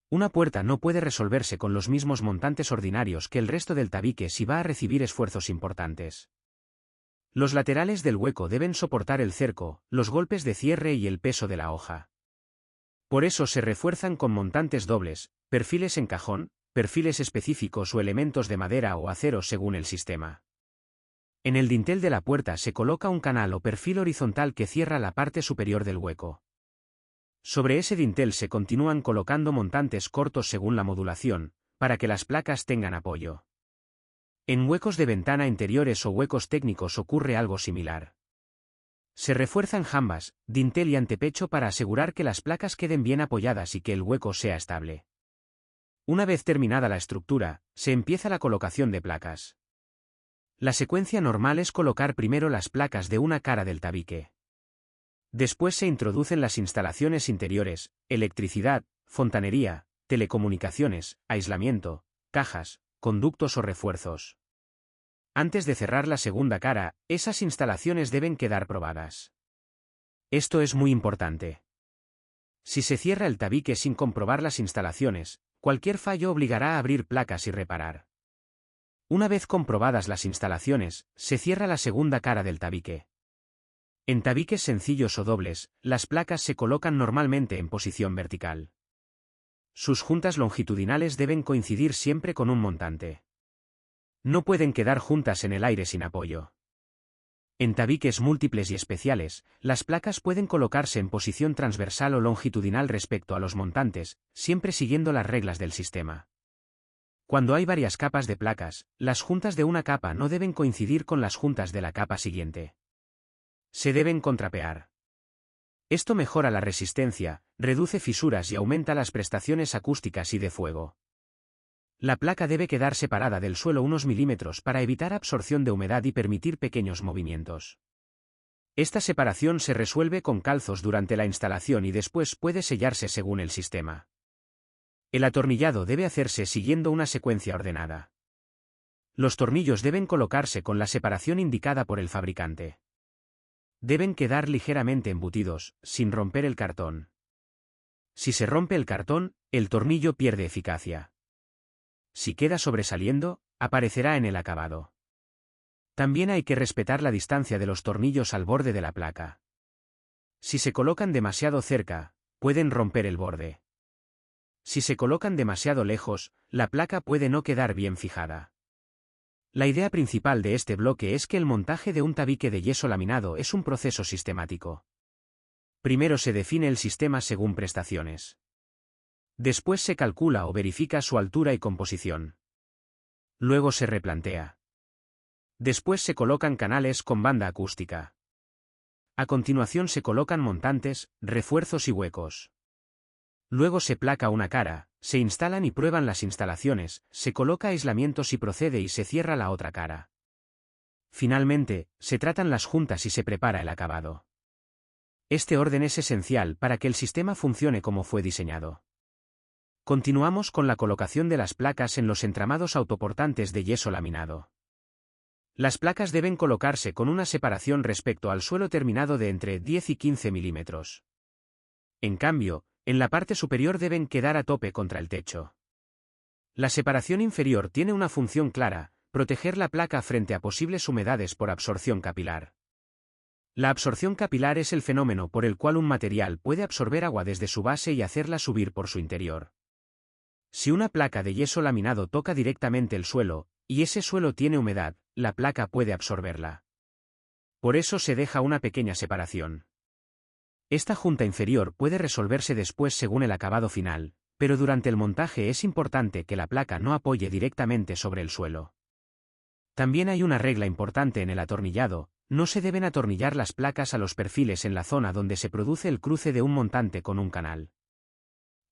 Una puerta no puede resolverse con los mismos montantes ordinarios que el resto del tabique si va a recibir esfuerzos importantes. Los laterales del hueco deben soportar el cerco, los golpes de cierre y el peso de la hoja. Por eso se refuerzan con montantes dobles, perfiles en cajón, perfiles específicos o elementos de madera o acero según el sistema. En el dintel de la puerta se coloca un canal o perfil horizontal que cierra la parte superior del hueco. Sobre ese dintel se continúan colocando montantes cortos según la modulación, para que las placas tengan apoyo. En huecos de ventana interiores o huecos técnicos ocurre algo similar. Se refuerzan jambas, dintel y antepecho para asegurar que las placas queden bien apoyadas y que el hueco sea estable. Una vez terminada la estructura, se empieza la colocación de placas. La secuencia normal es colocar primero las placas de una cara del tabique. Después se introducen las instalaciones interiores, electricidad, fontanería, telecomunicaciones, aislamiento, cajas, conductos o refuerzos. Antes de cerrar la segunda cara, esas instalaciones deben quedar probadas. Esto es muy importante. Si se cierra el tabique sin comprobar las instalaciones, cualquier fallo obligará a abrir placas y reparar. Una vez comprobadas las instalaciones, se cierra la segunda cara del tabique. En tabiques sencillos o dobles, las placas se colocan normalmente en posición vertical. Sus juntas longitudinales deben coincidir siempre con un montante. No pueden quedar juntas en el aire sin apoyo. En tabiques múltiples y especiales, las placas pueden colocarse en posición transversal o longitudinal respecto a los montantes, siempre siguiendo las reglas del sistema. Cuando hay varias capas de placas, las juntas de una capa no deben coincidir con las juntas de la capa siguiente. Se deben contrapear. Esto mejora la resistencia, reduce fisuras y aumenta las prestaciones acústicas y de fuego. La placa debe quedar separada del suelo unos milímetros para evitar absorción de humedad y permitir pequeños movimientos. Esta separación se resuelve con calzos durante la instalación y después puede sellarse según el sistema. El atornillado debe hacerse siguiendo una secuencia ordenada. Los tornillos deben colocarse con la separación indicada por el fabricante. Deben quedar ligeramente embutidos, sin romper el cartón. Si se rompe el cartón, el tornillo pierde eficacia. Si queda sobresaliendo, aparecerá en el acabado. También hay que respetar la distancia de los tornillos al borde de la placa. Si se colocan demasiado cerca, pueden romper el borde. Si se colocan demasiado lejos, la placa puede no quedar bien fijada. La idea principal de este bloque es que el montaje de un tabique de yeso laminado es un proceso sistemático. Primero se define el sistema según prestaciones. Después se calcula o verifica su altura y composición. Luego se replantea. Después se colocan canales con banda acústica. A continuación se colocan montantes, refuerzos y huecos. Luego se placa una cara, se instalan y prueban las instalaciones, se coloca aislamiento si procede y se cierra la otra cara. Finalmente, se tratan las juntas y se prepara el acabado. Este orden es esencial para que el sistema funcione como fue diseñado. Continuamos con la colocación de las placas en los entramados autoportantes de yeso laminado. Las placas deben colocarse con una separación respecto al suelo terminado de entre 10 y 15 milímetros. En cambio, en la parte superior deben quedar a tope contra el techo. La separación inferior tiene una función clara: proteger la placa frente a posibles humedades por absorción capilar. La absorción capilar es el fenómeno por el cual un material puede absorber agua desde su base y hacerla subir por su interior. Si una placa de yeso laminado toca directamente el suelo, y ese suelo tiene humedad, la placa puede absorberla. Por eso se deja una pequeña separación. Esta junta inferior puede resolverse después según el acabado final, pero durante el montaje es importante que la placa no apoye directamente sobre el suelo. También hay una regla importante en el atornillado: no se deben atornillar las placas a los perfiles en la zona donde se produce el cruce de un montante con un canal.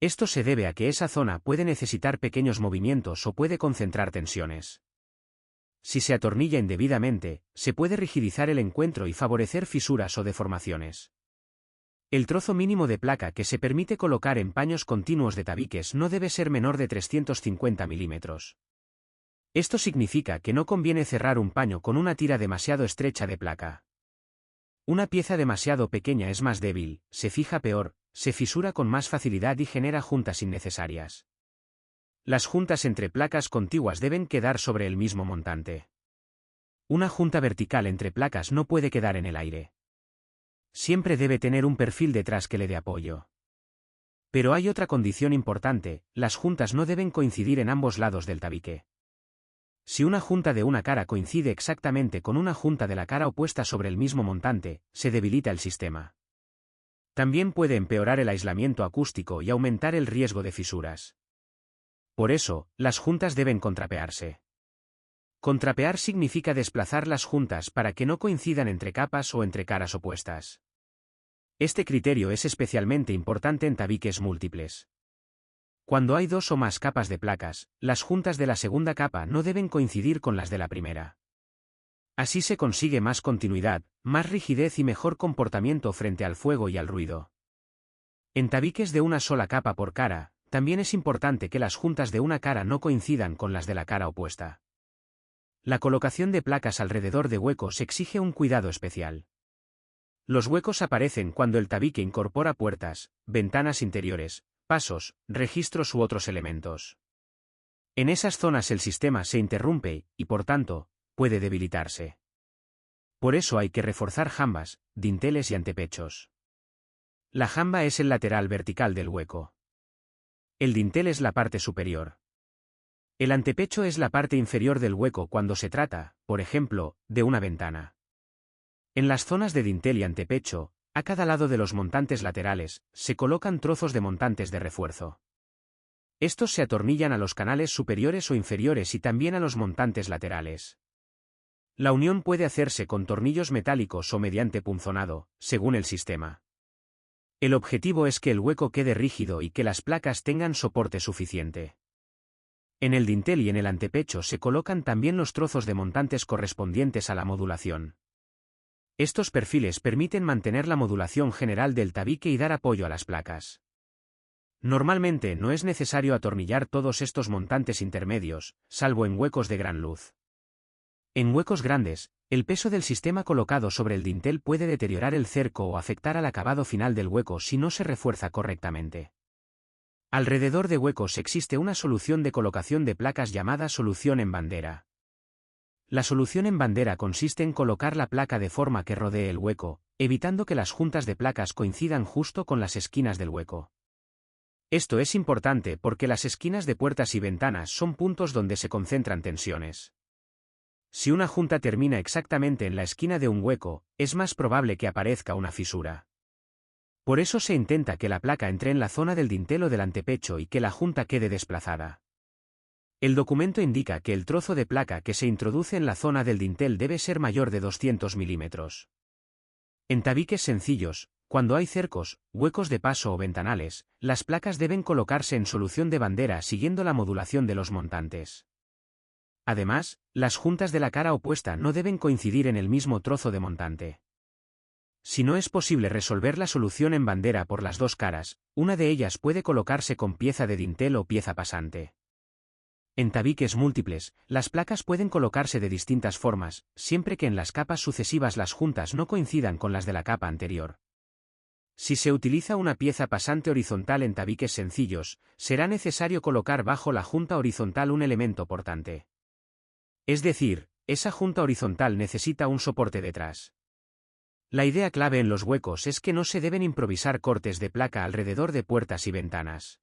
Esto se debe a que esa zona puede necesitar pequeños movimientos o puede concentrar tensiones. Si se atornilla indebidamente, se puede rigidizar el encuentro y favorecer fisuras o deformaciones. El trozo mínimo de placa que se permite colocar en paños continuos de tabiques no debe ser menor de 350 milímetros. Esto significa que no conviene cerrar un paño con una tira demasiado estrecha de placa. Una pieza demasiado pequeña es más débil, se fija peor, se fisura con más facilidad y genera juntas innecesarias. Las juntas entre placas contiguas deben quedar sobre el mismo montante. Una junta vertical entre placas no puede quedar en el aire. Siempre debe tener un perfil detrás que le dé apoyo. Pero hay otra condición importante: las juntas no deben coincidir en ambos lados del tabique. Si una junta de una cara coincide exactamente con una junta de la cara opuesta sobre el mismo montante, se debilita el sistema. También puede empeorar el aislamiento acústico y aumentar el riesgo de fisuras. Por eso, las juntas deben contrapearse. Contrapear significa desplazar las juntas para que no coincidan entre capas o entre caras opuestas. Este criterio es especialmente importante en tabiques múltiples. Cuando hay dos o más capas de placas, las juntas de la segunda capa no deben coincidir con las de la primera. Así se consigue más continuidad, más rigidez y mejor comportamiento frente al fuego y al ruido. En tabiques de una sola capa por cara, también es importante que las juntas de una cara no coincidan con las de la cara opuesta. La colocación de placas alrededor de huecos exige un cuidado especial. Los huecos aparecen cuando el tabique incorpora puertas, ventanas interiores, pasos, registros u otros elementos. En esas zonas el sistema se interrumpe y, por tanto, puede debilitarse. Por eso hay que reforzar jambas, dinteles y antepechos. La jamba es el lateral vertical del hueco. El dintel es la parte superior. El antepecho es la parte inferior del hueco cuando se trata, por ejemplo, de una ventana. En las zonas de dintel y antepecho, a cada lado de los montantes laterales, se colocan trozos de montantes de refuerzo. Estos se atornillan a los canales superiores o inferiores y también a los montantes laterales. La unión puede hacerse con tornillos metálicos o mediante punzonado, según el sistema. El objetivo es que el hueco quede rígido y que las placas tengan soporte suficiente. En el dintel y en el antepecho se colocan también los trozos de montantes correspondientes a la modulación. Estos perfiles permiten mantener la modulación general del tabique y dar apoyo a las placas. Normalmente no es necesario atornillar todos estos montantes intermedios, salvo en huecos de gran luz. En huecos grandes, el peso del sistema colocado sobre el dintel puede deteriorar el cerco o afectar al acabado final del hueco si no se refuerza correctamente. Alrededor de huecos existe una solución de colocación de placas llamada solución en bandera. La solución en bandera consiste en colocar la placa de forma que rodee el hueco, evitando que las juntas de placas coincidan justo con las esquinas del hueco. Esto es importante porque las esquinas de puertas y ventanas son puntos donde se concentran tensiones. Si una junta termina exactamente en la esquina de un hueco, es más probable que aparezca una fisura. Por eso se intenta que la placa entre en la zona del dintel o del antepecho y que la junta quede desplazada. El documento indica que el trozo de placa que se introduce en la zona del dintel debe ser mayor de 200 milímetros. En tabiques sencillos, cuando hay cercos, huecos de paso o ventanales, las placas deben colocarse en solución de bandera siguiendo la modulación de los montantes. Además, las juntas de la cara opuesta no deben coincidir en el mismo trozo de montante. Si no es posible resolver la solución en bandera por las dos caras, una de ellas puede colocarse con pieza de dintel o pieza pasante. En tabiques múltiples, las placas pueden colocarse de distintas formas, siempre que en las capas sucesivas las juntas no coincidan con las de la capa anterior. Si se utiliza una pieza pasante horizontal en tabiques sencillos, será necesario colocar bajo la junta horizontal un elemento portante. Es decir, esa junta horizontal necesita un soporte detrás. La idea clave en los huecos es que no se deben improvisar cortes de placa alrededor de puertas y ventanas.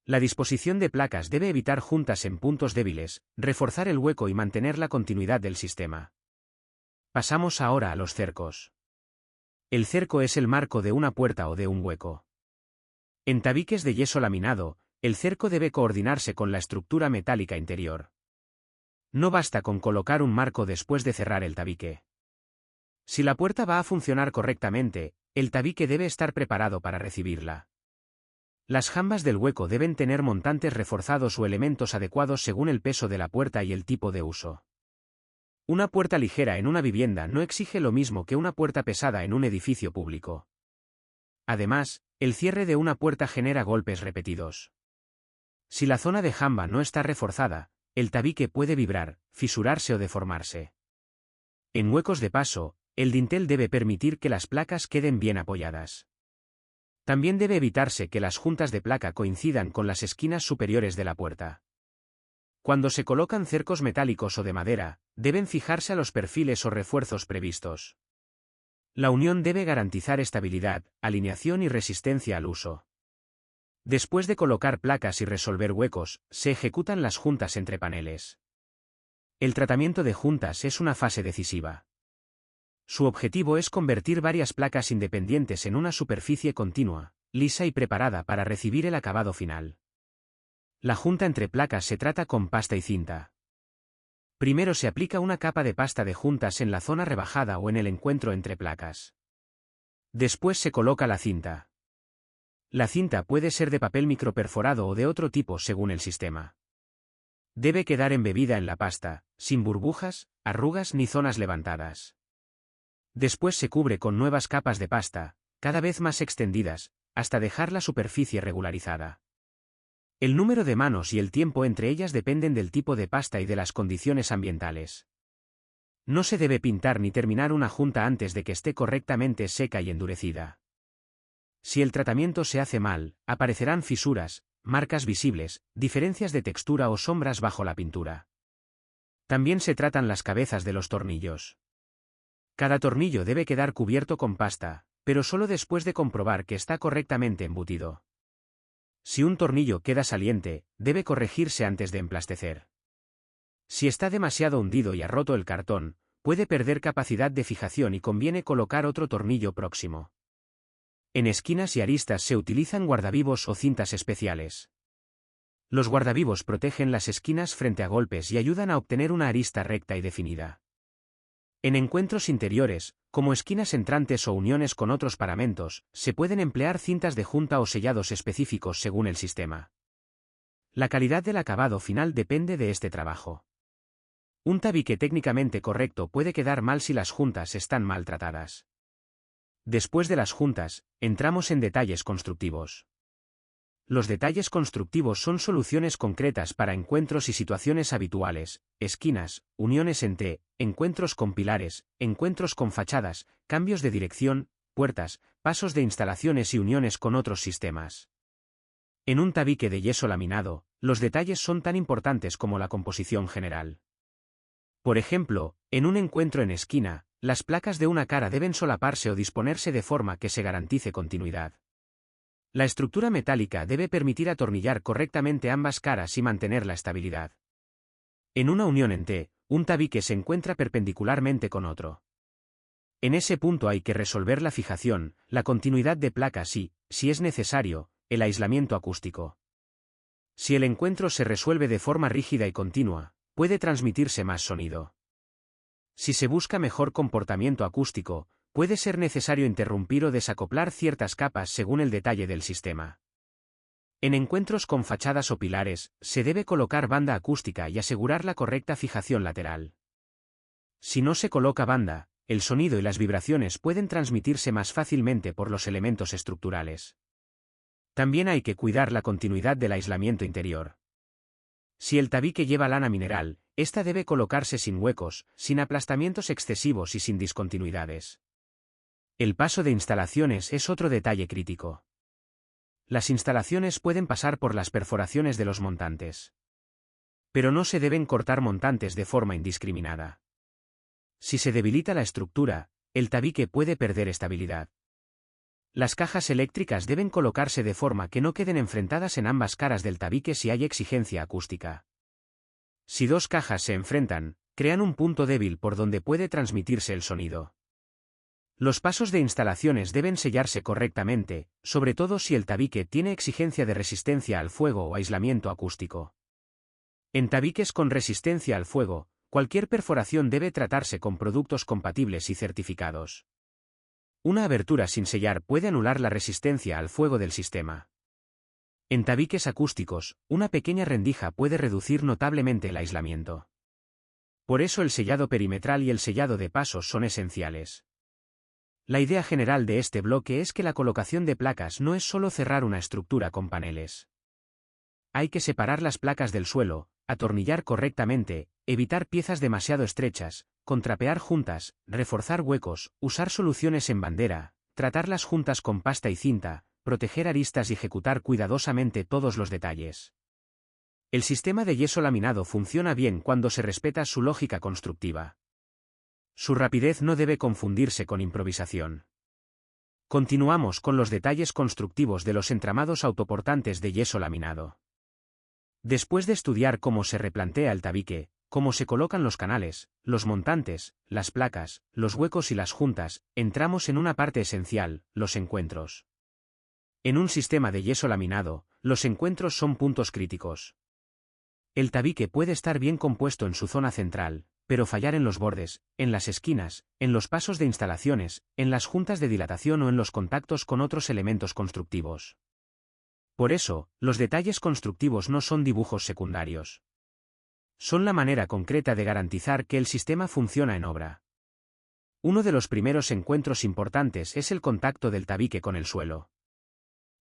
La disposición de placas debe evitar juntas en puntos débiles, reforzar el hueco y mantener la continuidad del sistema. Pasamos ahora a los cercos. El cerco es el marco de una puerta o de un hueco. En tabiques de yeso laminado, el cerco debe coordinarse con la estructura metálica interior. No basta con colocar un marco después de cerrar el tabique. Si la puerta va a funcionar correctamente, el tabique debe estar preparado para recibirla. Las jambas del hueco deben tener montantes reforzados o elementos adecuados según el peso de la puerta y el tipo de uso. Una puerta ligera en una vivienda no exige lo mismo que una puerta pesada en un edificio público. Además, el cierre de una puerta genera golpes repetidos. Si la zona de jamba no está reforzada, el tabique puede vibrar, fisurarse o deformarse. En huecos de paso, el dintel debe permitir que las placas queden bien apoyadas. También debe evitarse que las juntas de placa coincidan con las esquinas superiores de la puerta. Cuando se colocan cercos metálicos o de madera, deben fijarse a los perfiles o refuerzos previstos. La unión debe garantizar estabilidad, alineación y resistencia al uso. Después de colocar placas y resolver huecos, se ejecutan las juntas entre paneles. El tratamiento de juntas es una fase decisiva. Su objetivo es convertir varias placas independientes en una superficie continua, lisa y preparada para recibir el acabado final. La junta entre placas se trata con pasta y cinta. Primero se aplica una capa de pasta de juntas en la zona rebajada o en el encuentro entre placas. Después se coloca la cinta. La cinta puede ser de papel microperforado o de otro tipo según el sistema. Debe quedar embebida en la pasta, sin burbujas, arrugas ni zonas levantadas. Después se cubre con nuevas capas de pasta, cada vez más extendidas, hasta dejar la superficie regularizada. El número de manos y el tiempo entre ellas dependen del tipo de pasta y de las condiciones ambientales. No se debe pintar ni terminar una junta antes de que esté correctamente seca y endurecida. Si el tratamiento se hace mal, aparecerán fisuras, marcas visibles, diferencias de textura o sombras bajo la pintura. También se tratan las cabezas de los tornillos. Cada tornillo debe quedar cubierto con pasta, pero solo después de comprobar que está correctamente embutido. Si un tornillo queda saliente, debe corregirse antes de emplastecer. Si está demasiado hundido y ha roto el cartón, puede perder capacidad de fijación y conviene colocar otro tornillo próximo. En esquinas y aristas se utilizan guardavivos o cintas especiales. Los guardavivos protegen las esquinas frente a golpes y ayudan a obtener una arista recta y definida. En encuentros interiores, como esquinas entrantes o uniones con otros paramentos, se pueden emplear cintas de junta o sellados específicos según el sistema. La calidad del acabado final depende de este trabajo. Un tabique técnicamente correcto puede quedar mal si las juntas están maltratadas. Después de las juntas, entramos en detalles constructivos. Los detalles constructivos son soluciones concretas para encuentros y situaciones habituales, esquinas, uniones entre, encuentros con pilares, encuentros con fachadas, cambios de dirección, puertas, pasos de instalaciones y uniones con otros sistemas. En un tabique de yeso laminado, los detalles son tan importantes como la composición general. Por ejemplo, en un encuentro en esquina, las placas de una cara deben solaparse o disponerse de forma que se garantice continuidad. La estructura metálica debe permitir atornillar correctamente ambas caras y mantener la estabilidad. En una unión en T, un tabique se encuentra perpendicularmente con otro. En ese punto hay que resolver la fijación, la continuidad de placas y, si es necesario, el aislamiento acústico. Si el encuentro se resuelve de forma rígida y continua, puede transmitirse más sonido. Si se busca mejor comportamiento acústico, puede ser necesario interrumpir o desacoplar ciertas capas según el detalle del sistema. En encuentros con fachadas o pilares, se debe colocar banda acústica y asegurar la correcta fijación lateral. Si no se coloca banda, el sonido y las vibraciones pueden transmitirse más fácilmente por los elementos estructurales. También hay que cuidar la continuidad del aislamiento interior. Si el tabique lleva lana mineral, esta debe colocarse sin huecos, sin aplastamientos excesivos y sin discontinuidades. El paso de instalaciones es otro detalle crítico. Las instalaciones pueden pasar por las perforaciones de los montantes. Pero no se deben cortar montantes de forma indiscriminada. Si se debilita la estructura, el tabique puede perder estabilidad. Las cajas eléctricas deben colocarse de forma que no queden enfrentadas en ambas caras del tabique si hay exigencia acústica. Si dos cajas se enfrentan, crean un punto débil por donde puede transmitirse el sonido. Los pasos de instalaciones deben sellarse correctamente, sobre todo si el tabique tiene exigencia de resistencia al fuego o aislamiento acústico. En tabiques con resistencia al fuego, cualquier perforación debe tratarse con productos compatibles y certificados. Una abertura sin sellar puede anular la resistencia al fuego del sistema. En tabiques acústicos, una pequeña rendija puede reducir notablemente el aislamiento. Por eso el sellado perimetral y el sellado de pasos son esenciales. La idea general de este bloque es que la colocación de placas no es solo cerrar una estructura con paneles. Hay que separar las placas del suelo, atornillar correctamente, evitar piezas demasiado estrechas, contrapear juntas, reforzar huecos, usar soluciones en bandera, tratarlas juntas con pasta y cinta, proteger aristas y ejecutar cuidadosamente todos los detalles. El sistema de yeso laminado funciona bien cuando se respeta su lógica constructiva. Su rapidez no debe confundirse con improvisación. Continuamos con los detalles constructivos de los entramados autoportantes de yeso laminado. Después de estudiar cómo se replantea el tabique, cómo se colocan los canales, los montantes, las placas, los huecos y las juntas, entramos en una parte esencial, los encuentros. En un sistema de yeso laminado, los encuentros son puntos críticos. El tabique puede estar bien compuesto en su zona central, pero fallar en los bordes, en las esquinas, en los pasos de instalaciones, en las juntas de dilatación o en los contactos con otros elementos constructivos. Por eso, los detalles constructivos no son dibujos secundarios. Son la manera concreta de garantizar que el sistema funciona en obra. Uno de los primeros encuentros importantes es el contacto del tabique con el suelo.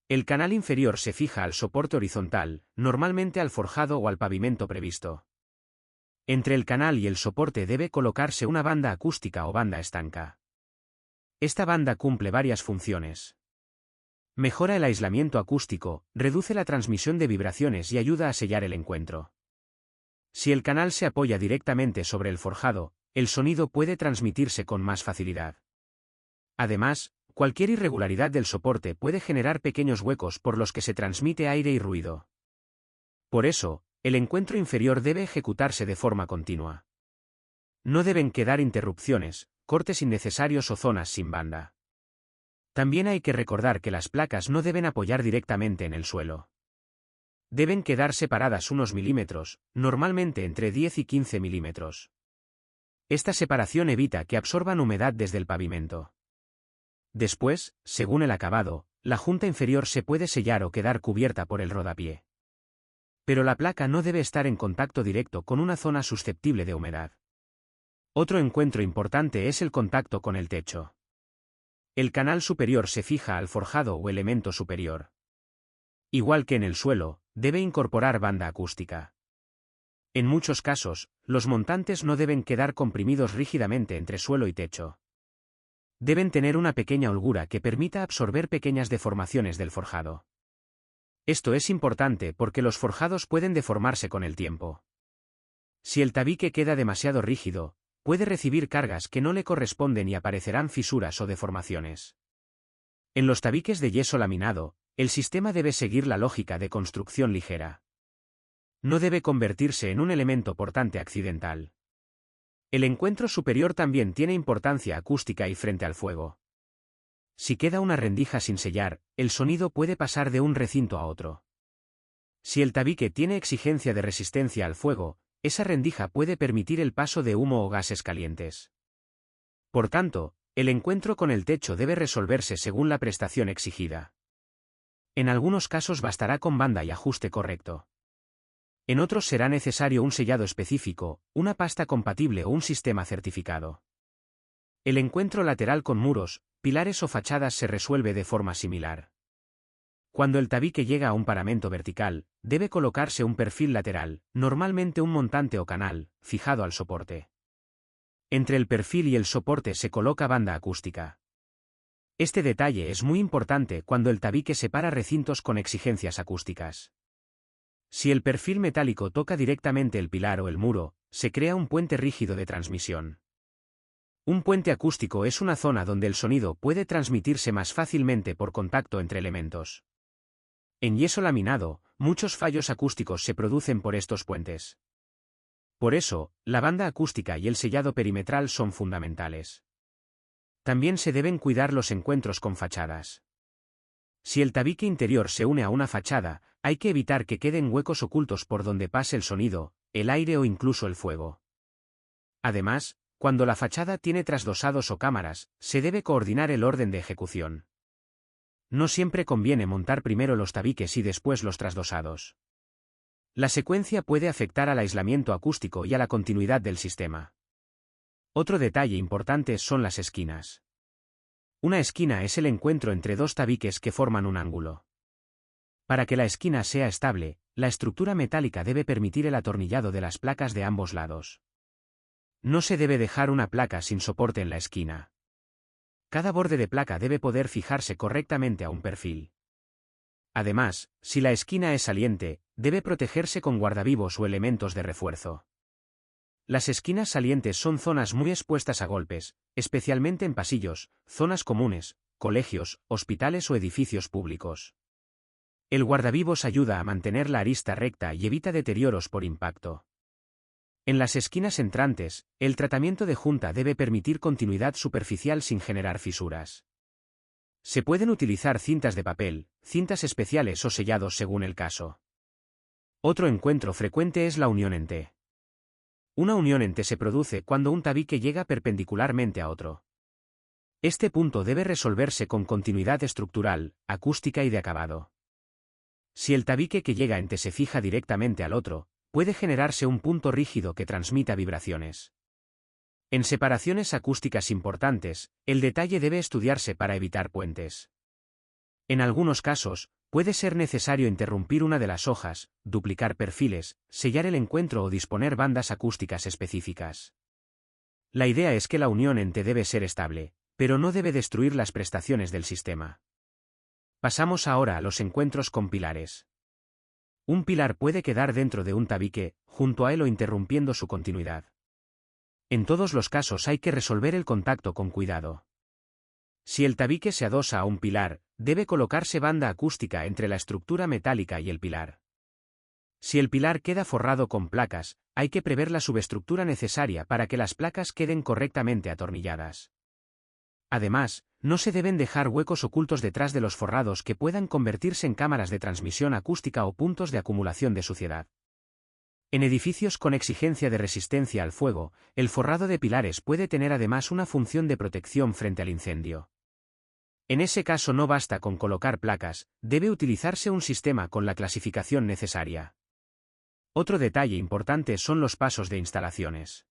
El canal inferior se fija al soporte horizontal, normalmente al forjado o al pavimento previsto. Entre el canal y el soporte debe colocarse una banda acústica o banda estanca. Esta banda cumple varias funciones. Mejora el aislamiento acústico, reduce la transmisión de vibraciones y ayuda a sellar el encuentro. Si el canal se apoya directamente sobre el forjado, el sonido puede transmitirse con más facilidad. Además, cualquier irregularidad del soporte puede generar pequeños huecos por los que se transmite aire y ruido. Por eso, el encuentro inferior debe ejecutarse de forma continua. No deben quedar interrupciones, cortes innecesarios o zonas sin banda. También hay que recordar que las placas no deben apoyar directamente en el suelo. Deben quedar separadas unos milímetros, normalmente entre 10 y 15 milímetros. Esta separación evita que absorban humedad desde el pavimento. Después, según el acabado, la junta inferior se puede sellar o quedar cubierta por el rodapié. Pero la placa no debe estar en contacto directo con una zona susceptible de humedad. Otro encuentro importante es el contacto con el techo. El canal superior se fija al forjado o elemento superior. Igual que en el suelo, debe incorporar banda acústica. En muchos casos, los montantes no deben quedar comprimidos rígidamente entre suelo y techo. Deben tener una pequeña holgura que permita absorber pequeñas deformaciones del forjado. Esto es importante porque los forjados pueden deformarse con el tiempo. Si el tabique queda demasiado rígido, puede recibir cargas que no le corresponden y aparecerán fisuras o deformaciones. En los tabiques de yeso laminado, el sistema debe seguir la lógica de construcción ligera. No debe convertirse en un elemento portante accidental. El encuentro superior también tiene importancia acústica y frente al fuego. Si queda una rendija sin sellar, el sonido puede pasar de un recinto a otro. Si el tabique tiene exigencia de resistencia al fuego, esa rendija puede permitir el paso de humo o gases calientes. Por tanto, el encuentro con el techo debe resolverse según la prestación exigida. En algunos casos bastará con banda y ajuste correcto. En otros será necesario un sellado específico, una pasta compatible o un sistema certificado. El encuentro lateral con muros, pilares o fachadas se resuelve de forma similar. Cuando el tabique llega a un paramento vertical, debe colocarse un perfil lateral, normalmente un montante o canal, fijado al soporte. Entre el perfil y el soporte se coloca banda acústica. Este detalle es muy importante cuando el tabique separa recintos con exigencias acústicas. Si el perfil metálico toca directamente el pilar o el muro, se crea un puente rígido de transmisión. Un puente acústico es una zona donde el sonido puede transmitirse más fácilmente por contacto entre elementos. En yeso laminado, muchos fallos acústicos se producen por estos puentes. Por eso, la banda acústica y el sellado perimetral son fundamentales. También se deben cuidar los encuentros con fachadas. Si el tabique interior se une a una fachada, hay que evitar que queden huecos ocultos por donde pase el sonido, el aire o incluso el fuego. Además, cuando la fachada tiene trasdosados o cámaras, se debe coordinar el orden de ejecución. No siempre conviene montar primero los tabiques y después los trasdosados. La secuencia puede afectar al aislamiento acústico y a la continuidad del sistema. Otro detalle importante son las esquinas. Una esquina es el encuentro entre dos tabiques que forman un ángulo. Para que la esquina sea estable, la estructura metálica debe permitir el atornillado de las placas de ambos lados. No se debe dejar una placa sin soporte en la esquina. Cada borde de placa debe poder fijarse correctamente a un perfil. Además, si la esquina es saliente, debe protegerse con guardavivos o elementos de refuerzo. Las esquinas salientes son zonas muy expuestas a golpes, especialmente en pasillos, zonas comunes, colegios, hospitales o edificios públicos. El guardavivos ayuda a mantener la arista recta y evita deterioros por impacto. En las esquinas entrantes, el tratamiento de junta debe permitir continuidad superficial sin generar fisuras. Se pueden utilizar cintas de papel, cintas especiales o sellados según el caso. Otro encuentro frecuente es la unión en T. Una unión en T se produce cuando un tabique llega perpendicularmente a otro. Este punto debe resolverse con continuidad estructural, acústica y de acabado. Si el tabique que llega ente se fija directamente al otro, puede generarse un punto rígido que transmita vibraciones. En separaciones acústicas importantes, el detalle debe estudiarse para evitar puentes. En algunos casos, puede ser necesario interrumpir una de las hojas, duplicar perfiles, sellar el encuentro o disponer bandas acústicas específicas. La idea es que la unión ente debe ser estable, pero no debe destruir las prestaciones del sistema. Pasamos ahora a los encuentros con pilares. Un pilar puede quedar dentro de un tabique, junto a él o interrumpiendo su continuidad. En todos los casos hay que resolver el contacto con cuidado. Si el tabique se adosa a un pilar, debe colocarse banda acústica entre la estructura metálica y el pilar. Si el pilar queda forrado con placas, hay que prever la subestructura necesaria para que las placas queden correctamente atornilladas. Además, no se deben dejar huecos ocultos detrás de los forrados que puedan convertirse en cámaras de transmisión acústica o puntos de acumulación de suciedad. En edificios con exigencia de resistencia al fuego, el forrado de pilares puede tener además una función de protección frente al incendio. En ese caso no basta con colocar placas, debe utilizarse un sistema con la clasificación necesaria. Otro detalle importante son los pasos de instalaciones.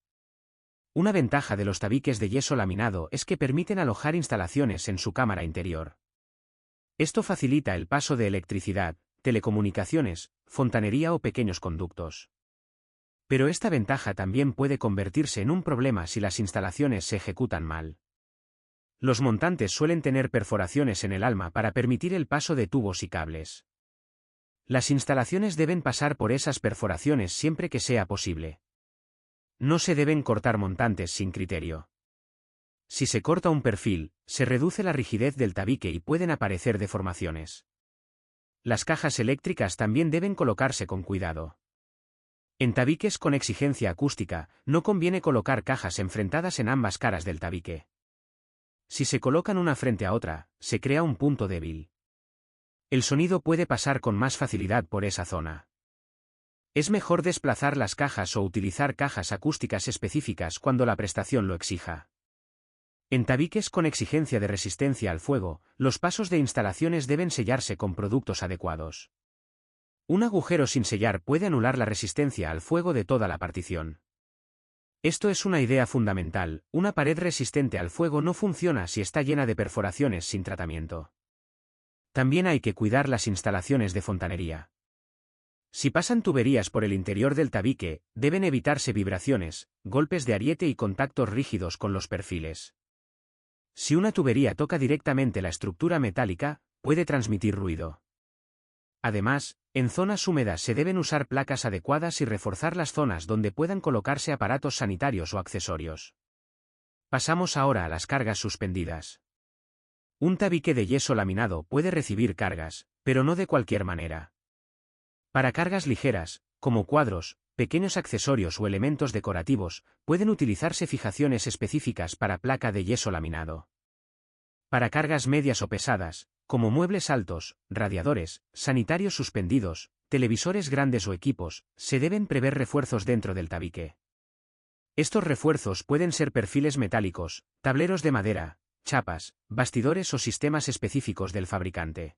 Una ventaja de los tabiques de yeso laminado es que permiten alojar instalaciones en su cámara interior. Esto facilita el paso de electricidad, telecomunicaciones, fontanería o pequeños conductos. Pero esta ventaja también puede convertirse en un problema si las instalaciones se ejecutan mal. Los montantes suelen tener perforaciones en el alma para permitir el paso de tubos y cables. Las instalaciones deben pasar por esas perforaciones siempre que sea posible. No se deben cortar montantes sin criterio. Si se corta un perfil, se reduce la rigidez del tabique y pueden aparecer deformaciones. Las cajas eléctricas también deben colocarse con cuidado. En tabiques con exigencia acústica, no conviene colocar cajas enfrentadas en ambas caras del tabique. Si se colocan una frente a otra, se crea un punto débil. El sonido puede pasar con más facilidad por esa zona. Es mejor desplazar las cajas o utilizar cajas acústicas específicas cuando la prestación lo exija. En tabiques con exigencia de resistencia al fuego, los pasos de instalaciones deben sellarse con productos adecuados. Un agujero sin sellar puede anular la resistencia al fuego de toda la partición. Esto es una idea fundamental, una pared resistente al fuego no funciona si está llena de perforaciones sin tratamiento. También hay que cuidar las instalaciones de fontanería. Si pasan tuberías por el interior del tabique, deben evitarse vibraciones, golpes de ariete y contactos rígidos con los perfiles. Si una tubería toca directamente la estructura metálica, puede transmitir ruido. Además, en zonas húmedas se deben usar placas adecuadas y reforzar las zonas donde puedan colocarse aparatos sanitarios o accesorios. Pasamos ahora a las cargas suspendidas. Un tabique de yeso laminado puede recibir cargas, pero no de cualquier manera. Para cargas ligeras, como cuadros, pequeños accesorios o elementos decorativos, pueden utilizarse fijaciones específicas para placa de yeso laminado. Para cargas medias o pesadas, como muebles altos, radiadores, sanitarios suspendidos, televisores grandes o equipos, se deben prever refuerzos dentro del tabique. Estos refuerzos pueden ser perfiles metálicos, tableros de madera, chapas, bastidores o sistemas específicos del fabricante.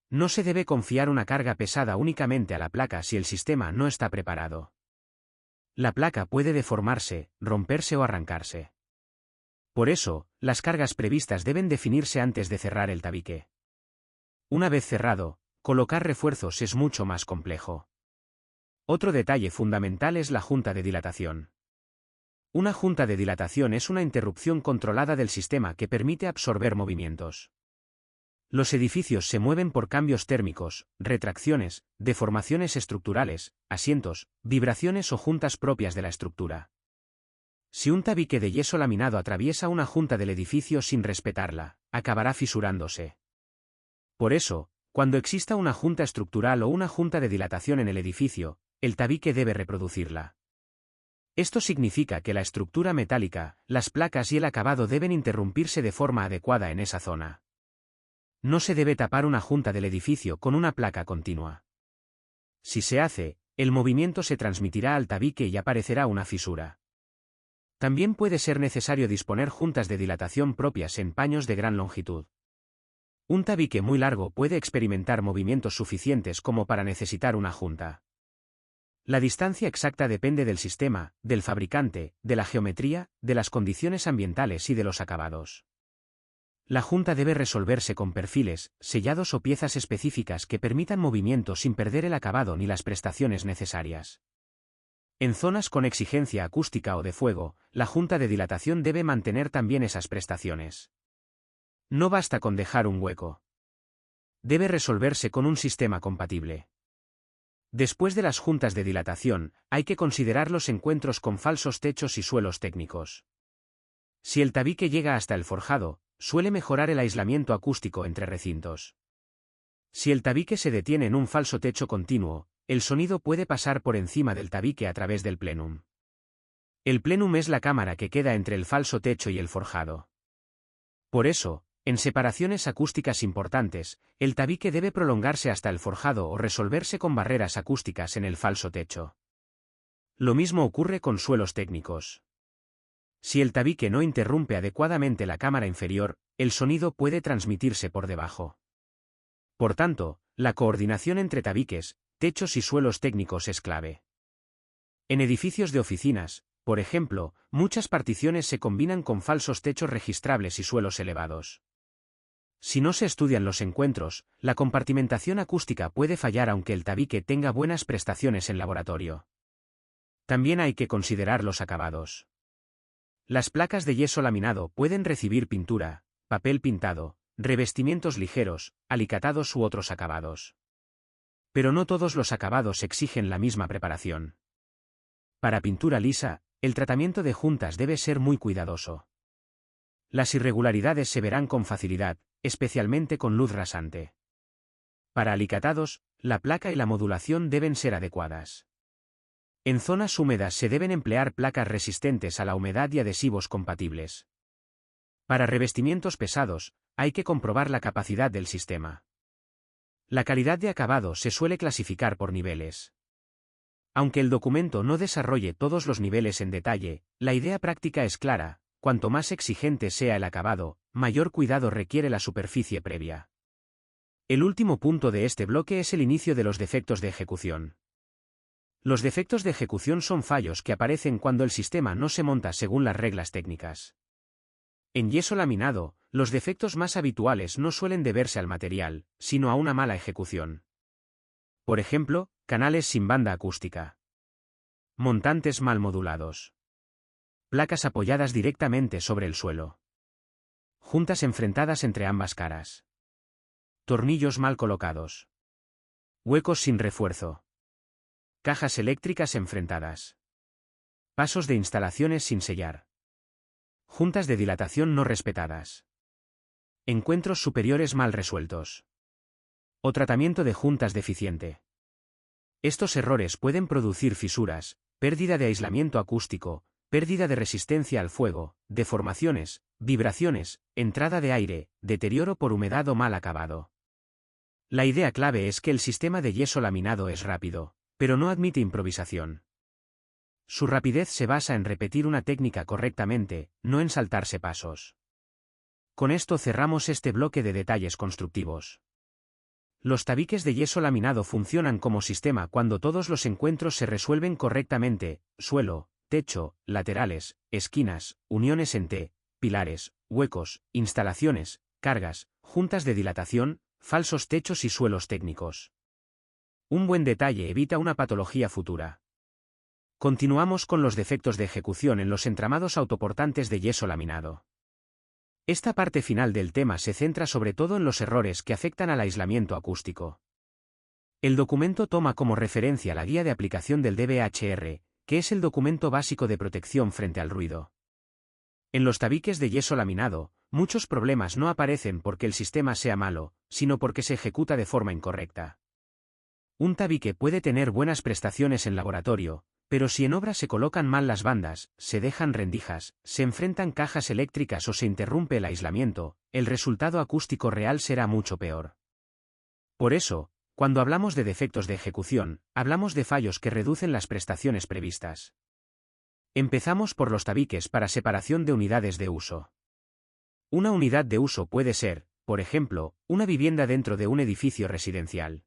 No se debe confiar una carga pesada únicamente a la placa si el sistema no está preparado. La placa puede deformarse, romperse o arrancarse. Por eso, las cargas previstas deben definirse antes de cerrar el tabique. Una vez cerrado, colocar refuerzos es mucho más complejo. Otro detalle fundamental es la junta de dilatación. Una junta de dilatación es una interrupción controlada del sistema que permite absorber movimientos. Los edificios se mueven por cambios térmicos, retracciones, deformaciones estructurales, asientos, vibraciones o juntas propias de la estructura. Si un tabique de yeso laminado atraviesa una junta del edificio sin respetarla, acabará fisurándose. Por eso, cuando exista una junta estructural o una junta de dilatación en el edificio, el tabique debe reproducirla. Esto significa que la estructura metálica, las placas y el acabado deben interrumpirse de forma adecuada en esa zona. No se debe tapar una junta del edificio con una placa continua. Si se hace, el movimiento se transmitirá al tabique y aparecerá una fisura. También puede ser necesario disponer juntas de dilatación propias en paños de gran longitud. Un tabique muy largo puede experimentar movimientos suficientes como para necesitar una junta. La distancia exacta depende del sistema, del fabricante, de la geometría, de las condiciones ambientales y de los acabados. La junta debe resolverse con perfiles, sellados o piezas específicas que permitan movimiento sin perder el acabado ni las prestaciones necesarias. En zonas con exigencia acústica o de fuego, la junta de dilatación debe mantener también esas prestaciones. No basta con dejar un hueco. Debe resolverse con un sistema compatible. Después de las juntas de dilatación, hay que considerar los encuentros con falsos techos y suelos técnicos. Si el tabique llega hasta el forjado, suele mejorar el aislamiento acústico entre recintos. Si el tabique se detiene en un falso techo continuo, el sonido puede pasar por encima del tabique a través del plenum. El plenum es la cámara que queda entre el falso techo y el forjado. Por eso, en separaciones acústicas importantes, el tabique debe prolongarse hasta el forjado o resolverse con barreras acústicas en el falso techo. Lo mismo ocurre con suelos técnicos. Si el tabique no interrumpe adecuadamente la cámara inferior, el sonido puede transmitirse por debajo. Por tanto, la coordinación entre tabiques, techos y suelos técnicos es clave. En edificios de oficinas, por ejemplo, muchas particiones se combinan con falsos techos registrables y suelos elevados. Si no se estudian los encuentros, la compartimentación acústica puede fallar aunque el tabique tenga buenas prestaciones en laboratorio. También hay que considerar los acabados. Las placas de yeso laminado pueden recibir pintura, papel pintado, revestimientos ligeros, alicatados u otros acabados. Pero no todos los acabados exigen la misma preparación. Para pintura lisa, el tratamiento de juntas debe ser muy cuidadoso. Las irregularidades se verán con facilidad, especialmente con luz rasante. Para alicatados, la placa y la modulación deben ser adecuadas. En zonas húmedas se deben emplear placas resistentes a la humedad y adhesivos compatibles. Para revestimientos pesados, hay que comprobar la capacidad del sistema. La calidad de acabado se suele clasificar por niveles. Aunque el documento no desarrolle todos los niveles en detalle, la idea práctica es clara: cuanto más exigente sea el acabado, mayor cuidado requiere la superficie previa. El último punto de este bloque es el inicio de los defectos de ejecución. Los defectos de ejecución son fallos que aparecen cuando el sistema no se monta según las reglas técnicas. En yeso laminado, los defectos más habituales no suelen deberse al material, sino a una mala ejecución. Por ejemplo, canales sin banda acústica. Montantes mal modulados. Placas apoyadas directamente sobre el suelo. Juntas enfrentadas entre ambas caras. Tornillos mal colocados. Huecos sin refuerzo. Cajas eléctricas enfrentadas. Pasos de instalaciones sin sellar. Juntas de dilatación no respetadas. Encuentros superiores mal resueltos. O tratamiento de juntas deficiente. Estos errores pueden producir fisuras, pérdida de aislamiento acústico, pérdida de resistencia al fuego, deformaciones, vibraciones, entrada de aire, deterioro por humedad o mal acabado. La idea clave es que el sistema de yeso laminado es rápido, pero no admite improvisación. Su rapidez se basa en repetir una técnica correctamente, no en saltarse pasos. Con esto cerramos este bloque de detalles constructivos. Los tabiques de yeso laminado funcionan como sistema cuando todos los encuentros se resuelven correctamente: suelo, techo, laterales, esquinas, uniones en T, pilares, huecos, instalaciones, cargas, juntas de dilatación, falsos techos y suelos técnicos. Un buen detalle evita una patología futura. Continuamos con los defectos de ejecución en los entramados autoportantes de yeso laminado. Esta parte final del tema se centra sobre todo en los errores que afectan al aislamiento acústico. El documento toma como referencia la guía de aplicación del DBHR, que es el documento básico de protección frente al ruido. En los tabiques de yeso laminado, muchos problemas no aparecen porque el sistema sea malo, sino porque se ejecuta de forma incorrecta. Un tabique puede tener buenas prestaciones en laboratorio, pero si en obra se colocan mal las bandas, se dejan rendijas, se enfrentan cajas eléctricas o se interrumpe el aislamiento, el resultado acústico real será mucho peor. Por eso, cuando hablamos de defectos de ejecución, hablamos de fallos que reducen las prestaciones previstas. Empezamos por los tabiques para separación de unidades de uso. Una unidad de uso puede ser por ejemplo, una vivienda dentro de un edificio residencial.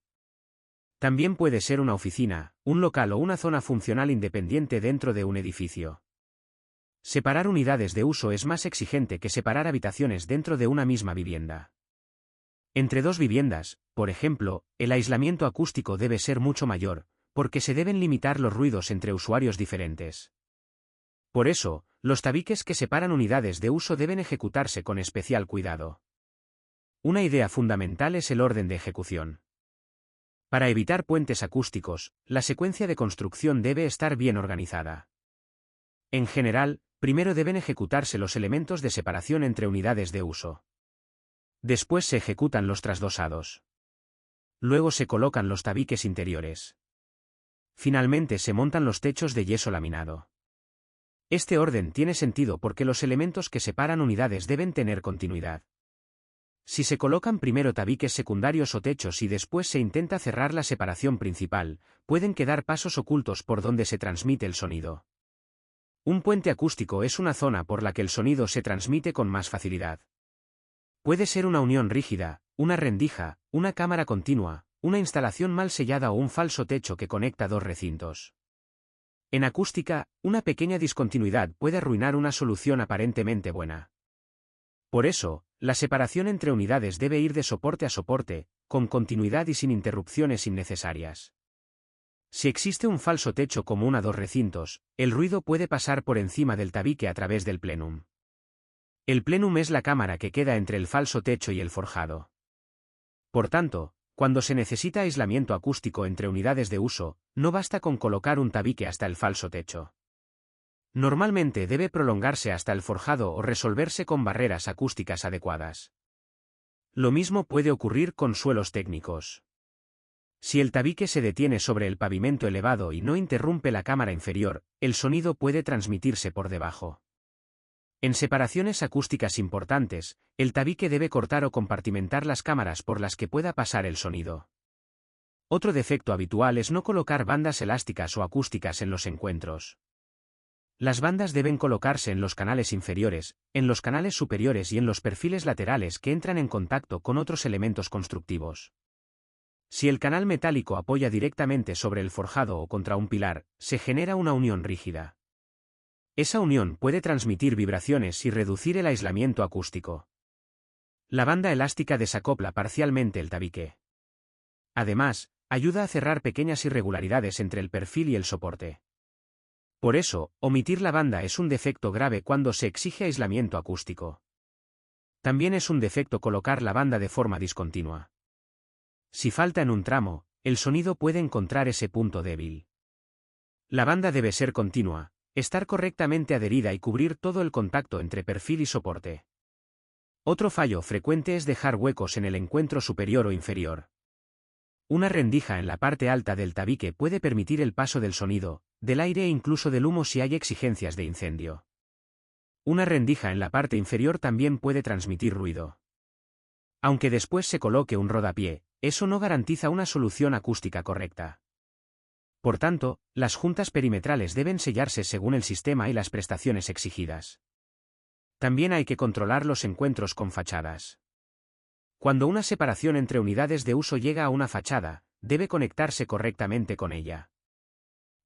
También puede ser una oficina, un local o una zona funcional independiente dentro de un edificio. Separar unidades de uso es más exigente que separar habitaciones dentro de una misma vivienda. Entre dos viviendas, por ejemplo, el aislamiento acústico debe ser mucho mayor, porque se deben limitar los ruidos entre usuarios diferentes. Por eso, los tabiques que separan unidades de uso deben ejecutarse con especial cuidado. Una idea fundamental es el orden de ejecución. Para evitar puentes acústicos, la secuencia de construcción debe estar bien organizada. En general, primero deben ejecutarse los elementos de separación entre unidades de uso. Después se ejecutan los trasdosados. Luego se colocan los tabiques interiores. Finalmente se montan los techos de yeso laminado. Este orden tiene sentido porque los elementos que separan unidades deben tener continuidad. Si se colocan primero tabiques secundarios o techos y después se intenta cerrar la separación principal, pueden quedar pasos ocultos por donde se transmite el sonido. Un puente acústico es una zona por la que el sonido se transmite con más facilidad. Puede ser una unión rígida, una rendija, una cámara continua, una instalación mal sellada o un falso techo que conecta dos recintos. En acústica, una pequeña discontinuidad puede arruinar una solución aparentemente buena. Por eso, la separación entre unidades debe ir de soporte a soporte, con continuidad y sin interrupciones innecesarias. Si existe un falso techo común a dos recintos, el ruido puede pasar por encima del tabique a través del plenum. El plenum es la cámara que queda entre el falso techo y el forjado. Por tanto, cuando se necesita aislamiento acústico entre unidades de uso, no basta con colocar un tabique hasta el falso techo. Normalmente debe prolongarse hasta el forjado o resolverse con barreras acústicas adecuadas. Lo mismo puede ocurrir con suelos técnicos. Si el tabique se detiene sobre el pavimento elevado y no interrumpe la cámara inferior, el sonido puede transmitirse por debajo. En separaciones acústicas importantes, el tabique debe cortar o compartimentar las cámaras por las que pueda pasar el sonido. Otro defecto habitual es no colocar bandas elásticas o acústicas en los encuentros. Las bandas deben colocarse en los canales inferiores, en los canales superiores y en los perfiles laterales que entran en contacto con otros elementos constructivos. Si el canal metálico apoya directamente sobre el forjado o contra un pilar, se genera una unión rígida. Esa unión puede transmitir vibraciones y reducir el aislamiento acústico. La banda elástica desacopla parcialmente el tabique. Además, ayuda a cerrar pequeñas irregularidades entre el perfil y el soporte. Por eso, omitir la banda es un defecto grave cuando se exige aislamiento acústico. También es un defecto colocar la banda de forma discontinua. Si falta en un tramo, el sonido puede encontrar ese punto débil. La banda debe ser continua, estar correctamente adherida y cubrir todo el contacto entre perfil y soporte. Otro fallo frecuente es dejar huecos en el encuentro superior o inferior. Una rendija en la parte alta del tabique puede permitir el paso del sonido, del aire e incluso del humo si hay exigencias de incendio. Una rendija en la parte inferior también puede transmitir ruido. Aunque después se coloque un rodapié, eso no garantiza una solución acústica correcta. Por tanto, las juntas perimetrales deben sellarse según el sistema y las prestaciones exigidas. También hay que controlar los encuentros con fachadas. Cuando una separación entre unidades de uso llega a una fachada, debe conectarse correctamente con ella.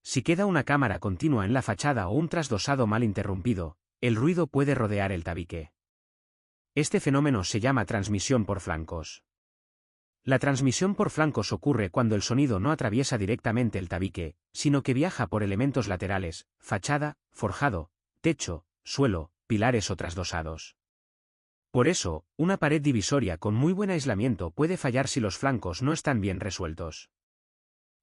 Si queda una cámara continua en la fachada o un trasdosado mal interrumpido, el ruido puede rodear el tabique. Este fenómeno se llama transmisión por flancos. La transmisión por flancos ocurre cuando el sonido no atraviesa directamente el tabique, sino que viaja por elementos laterales, fachada, forjado, techo, suelo, pilares o trasdosados. Por eso, una pared divisoria con muy buen aislamiento puede fallar si los flancos no están bien resueltos.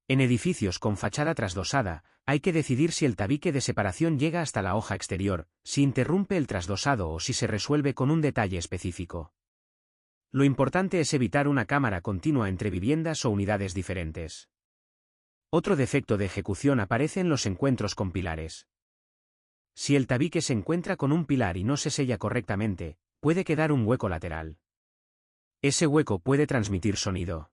En edificios con fachada trasdosada, hay que decidir si el tabique de separación llega hasta la hoja exterior, si interrumpe el trasdosado o si se resuelve con un detalle específico. Lo importante es evitar una cámara continua entre viviendas o unidades diferentes. Otro defecto de ejecución aparece en los encuentros con pilares. Si el tabique se encuentra con un pilar y no se sella correctamente, puede quedar un hueco lateral. Ese hueco puede transmitir sonido.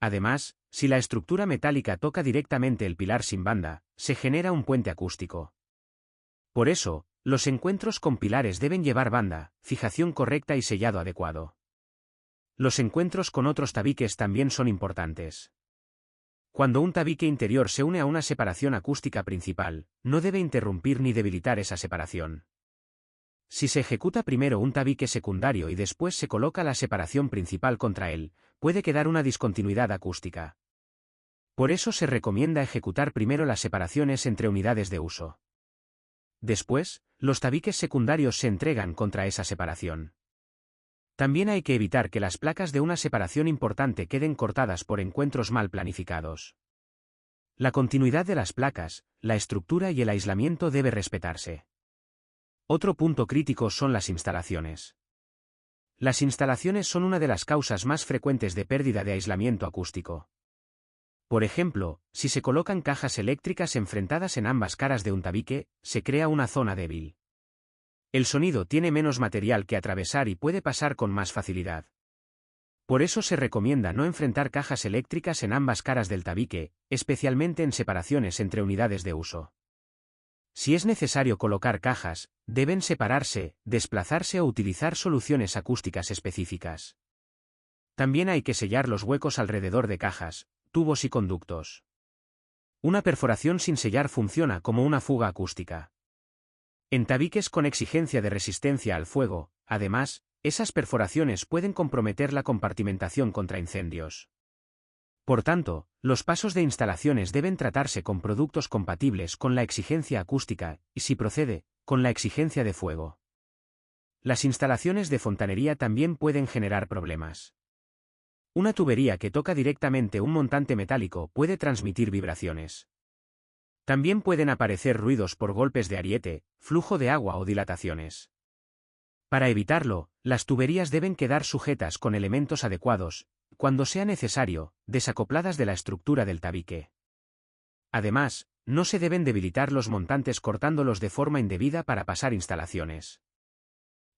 Además, si la estructura metálica toca directamente el pilar sin banda, se genera un puente acústico. Por eso, los encuentros con pilares deben llevar banda, fijación correcta y sellado adecuado. Los encuentros con otros tabiques también son importantes. Cuando un tabique interior se une a una separación acústica principal, no debe interrumpir ni debilitar esa separación. Si se ejecuta primero un tabique secundario y después se coloca la separación principal contra él, puede quedar una discontinuidad acústica. Por eso se recomienda ejecutar primero las separaciones entre unidades de uso. Después, los tabiques secundarios se entregan contra esa separación. También hay que evitar que las placas de una separación importante queden cortadas por encuentros mal planificados. La continuidad de las placas, la estructura y el aislamiento debe respetarse. Otro punto crítico son las instalaciones. Las instalaciones son una de las causas más frecuentes de pérdida de aislamiento acústico. Por ejemplo, si se colocan cajas eléctricas enfrentadas en ambas caras de un tabique, se crea una zona débil. El sonido tiene menos material que atravesar y puede pasar con más facilidad. Por eso se recomienda no enfrentar cajas eléctricas en ambas caras del tabique, especialmente en separaciones entre unidades de uso. Si es necesario colocar cajas, deben separarse, desplazarse o utilizar soluciones acústicas específicas. También hay que sellar los huecos alrededor de cajas, tubos y conductos. Una perforación sin sellar funciona como una fuga acústica. En tabiques con exigencia de resistencia al fuego, además, esas perforaciones pueden comprometer la compartimentación contra incendios. Por tanto, los pasos de instalaciones deben tratarse con productos compatibles con la exigencia acústica, y si procede, con la exigencia de fuego. Las instalaciones de fontanería también pueden generar problemas. Una tubería que toca directamente un montante metálico puede transmitir vibraciones. También pueden aparecer ruidos por golpes de ariete, flujo de agua o dilataciones. Para evitarlo, las tuberías deben quedar sujetas con elementos adecuados, cuando sea necesario, desacopladas de la estructura del tabique. Además, no se deben debilitar los montantes cortándolos de forma indebida para pasar instalaciones.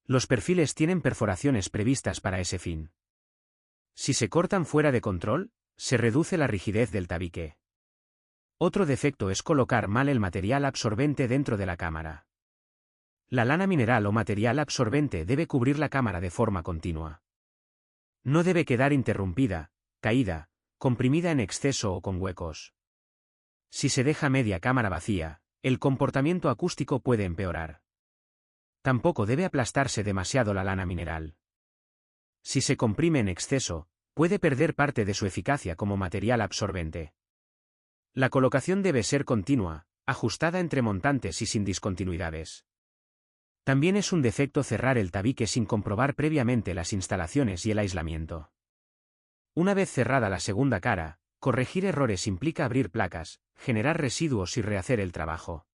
Los perfiles tienen perforaciones previstas para ese fin. Si se cortan fuera de control, se reduce la rigidez del tabique. Otro defecto es colocar mal el material absorbente dentro de la cámara. La lana mineral o material absorbente debe cubrir la cámara de forma continua. No debe quedar interrumpida, caída, comprimida en exceso o con huecos. Si se deja media cámara vacía, el comportamiento acústico puede empeorar. Tampoco debe aplastarse demasiado la lana mineral. Si se comprime en exceso, puede perder parte de su eficacia como material absorbente. La colocación debe ser continua, ajustada entre montantes y sin discontinuidades. También es un defecto cerrar el tabique sin comprobar previamente las instalaciones y el aislamiento. Una vez cerrada la segunda cara, corregir errores implica abrir placas, generar residuos y rehacer el trabajo.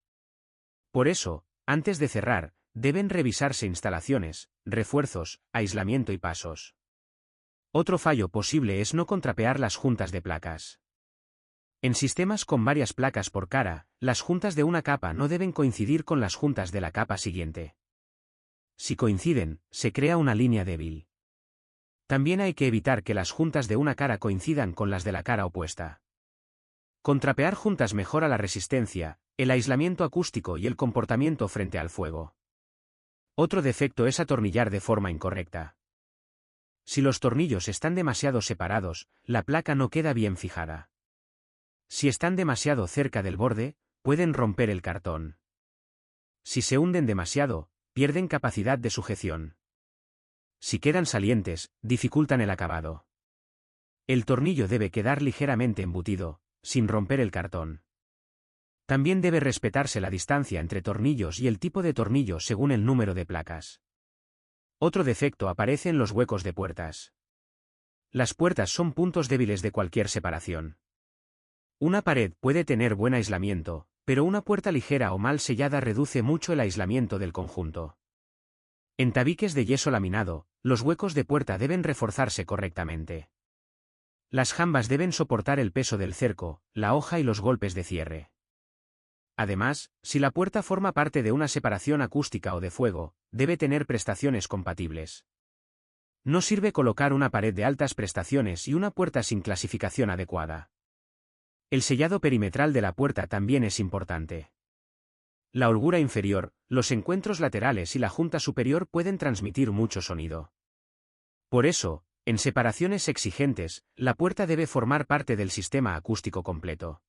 Por eso, antes de cerrar, deben revisarse instalaciones, refuerzos, aislamiento y pasos. Otro fallo posible es no contrapear las juntas de placas. En sistemas con varias placas por cara, las juntas de una capa no deben coincidir con las juntas de la capa siguiente. Si coinciden, se crea una línea débil. También hay que evitar que las juntas de una cara coincidan con las de la cara opuesta. Contrapear juntas mejora la resistencia, el aislamiento acústico y el comportamiento frente al fuego. Otro defecto es atornillar de forma incorrecta. Si los tornillos están demasiado separados, la placa no queda bien fijada. Si están demasiado cerca del borde, pueden romper el cartón. Si se hunden demasiado, pierden capacidad de sujeción. Si quedan salientes, dificultan el acabado. El tornillo debe quedar ligeramente embutido, sin romper el cartón. También debe respetarse la distancia entre tornillos y el tipo de tornillo según el número de placas. Otro defecto aparece en los huecos de puertas. Las puertas son puntos débiles de cualquier separación. Una pared puede tener buen aislamiento, pero una puerta ligera o mal sellada reduce mucho el aislamiento del conjunto. En tabiques de yeso laminado, los huecos de puerta deben reforzarse correctamente. Las jambas deben soportar el peso del cerco, la hoja y los golpes de cierre. Además, si la puerta forma parte de una separación acústica o de fuego, debe tener prestaciones compatibles. No sirve colocar una pared de altas prestaciones y una puerta sin clasificación adecuada. El sellado perimetral de la puerta también es importante. La holgura inferior, los encuentros laterales y la junta superior pueden transmitir mucho sonido. Por eso, En separaciones exigentes, la puerta debe formar parte del sistema acústico completo.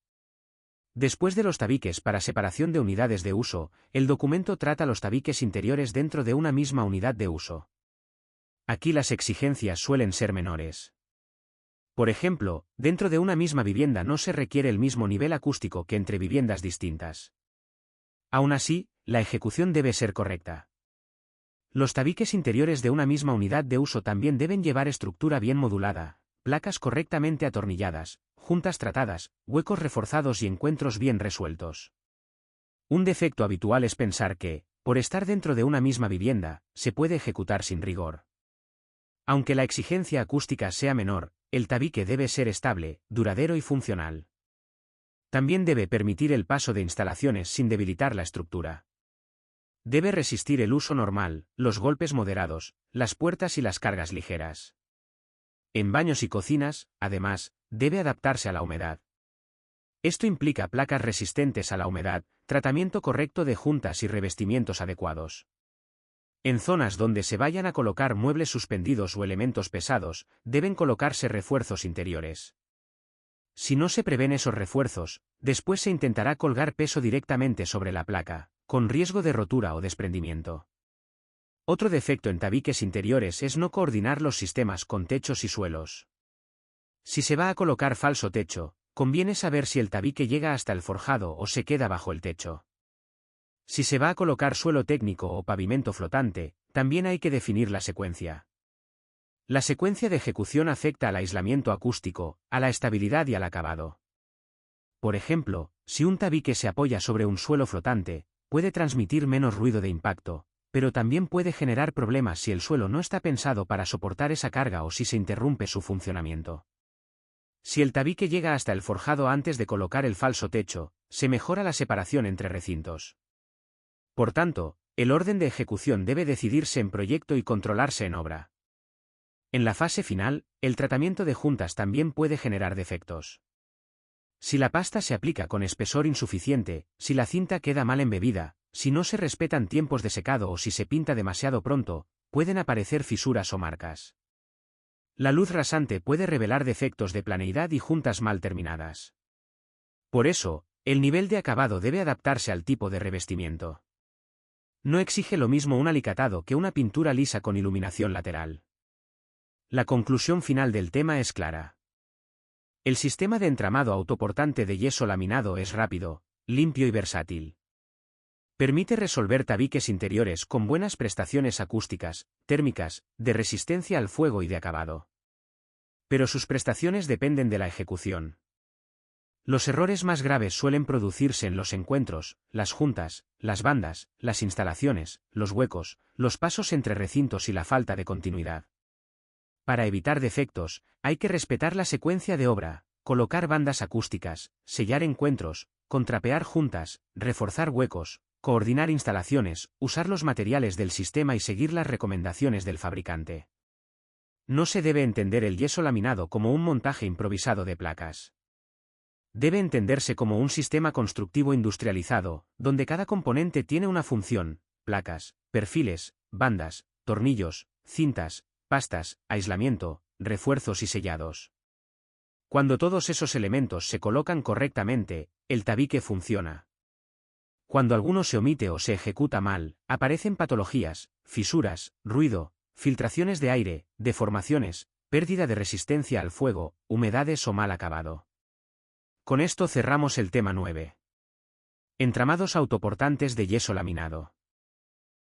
Después de los tabiques para separación de unidades de uso, el documento trata los tabiques interiores dentro de una misma unidad de uso. Aquí las exigencias suelen ser menores. Por ejemplo, dentro de una misma vivienda no se requiere el mismo nivel acústico que entre viviendas distintas. Aún así, la ejecución debe ser correcta. Los tabiques interiores de una misma unidad de uso también deben llevar estructura bien modulada, placas correctamente atornilladas, juntas tratadas, huecos reforzados y encuentros bien resueltos. Un defecto habitual es pensar que, por estar dentro de una misma vivienda, se puede ejecutar sin rigor. Aunque la exigencia acústica sea menor, el tabique debe ser estable, duradero y funcional. También debe permitir el paso de instalaciones sin debilitar la estructura. Debe resistir el uso normal, los golpes moderados, las puertas y las cargas ligeras. En baños y cocinas, además, debe adaptarse a la humedad. Esto implica placas resistentes a la humedad, tratamiento correcto de juntas y revestimientos adecuados. En zonas donde se vayan a colocar muebles suspendidos o elementos pesados, deben colocarse refuerzos interiores. Si no se prevén esos refuerzos, después se intentará colgar peso directamente sobre la placa, con riesgo de rotura o desprendimiento. Otro defecto en tabiques interiores es no coordinar los sistemas con techos y suelos. Si se va a colocar falso techo, conviene saber si el tabique llega hasta el forjado o se queda bajo el techo. Si se va a colocar suelo técnico o pavimento flotante, también hay que definir la secuencia. La secuencia de ejecución afecta al aislamiento acústico, a la estabilidad y al acabado. Por ejemplo, si un tabique se apoya sobre un suelo flotante, puede transmitir menos ruido de impacto, pero también puede generar problemas si el suelo no está pensado para soportar esa carga o si se interrumpe su funcionamiento. Si el tabique llega hasta el forjado antes de colocar el falso techo, se mejora la separación entre recintos. Por tanto, el orden de ejecución debe decidirse en proyecto y controlarse en obra. En la fase final, el tratamiento de juntas también puede generar defectos. Si la pasta se aplica con espesor insuficiente, si la cinta queda mal embebida, si no se respetan tiempos de secado o si se pinta demasiado pronto, pueden aparecer fisuras o marcas. La luz rasante puede revelar defectos de planeidad y juntas mal terminadas. Por eso, el nivel de acabado debe adaptarse al tipo de revestimiento. No exige lo mismo un alicatado que una pintura lisa con iluminación lateral. La conclusión final del tema es clara. El sistema de entramado autoportante de yeso laminado es rápido, limpio y versátil. Permite resolver tabiques interiores con buenas prestaciones acústicas, térmicas, de resistencia al fuego y de acabado. Pero sus prestaciones dependen de la ejecución. Los errores más graves suelen producirse en los encuentros, las juntas, las bandas, las instalaciones, los huecos, los pasos entre recintos y la falta de continuidad. Para evitar defectos, hay que respetar la secuencia de obra, colocar bandas acústicas, sellar encuentros, contrapear juntas, reforzar huecos, coordinar instalaciones, usar los materiales del sistema y seguir las recomendaciones del fabricante. No se debe entender el yeso laminado como un montaje improvisado de placas. Debe entenderse como un sistema constructivo industrializado, donde cada componente tiene una función: placas, perfiles, bandas, tornillos, cintas, pastas, aislamiento, refuerzos y sellados. Cuando todos esos elementos se colocan correctamente, el tabique funciona. Cuando alguno se omite o se ejecuta mal, aparecen patologías, fisuras, ruido, filtraciones de aire, deformaciones, pérdida de resistencia al fuego, humedades o mal acabado. Con esto cerramos el tema 9. Entramados autoportantes de yeso laminado.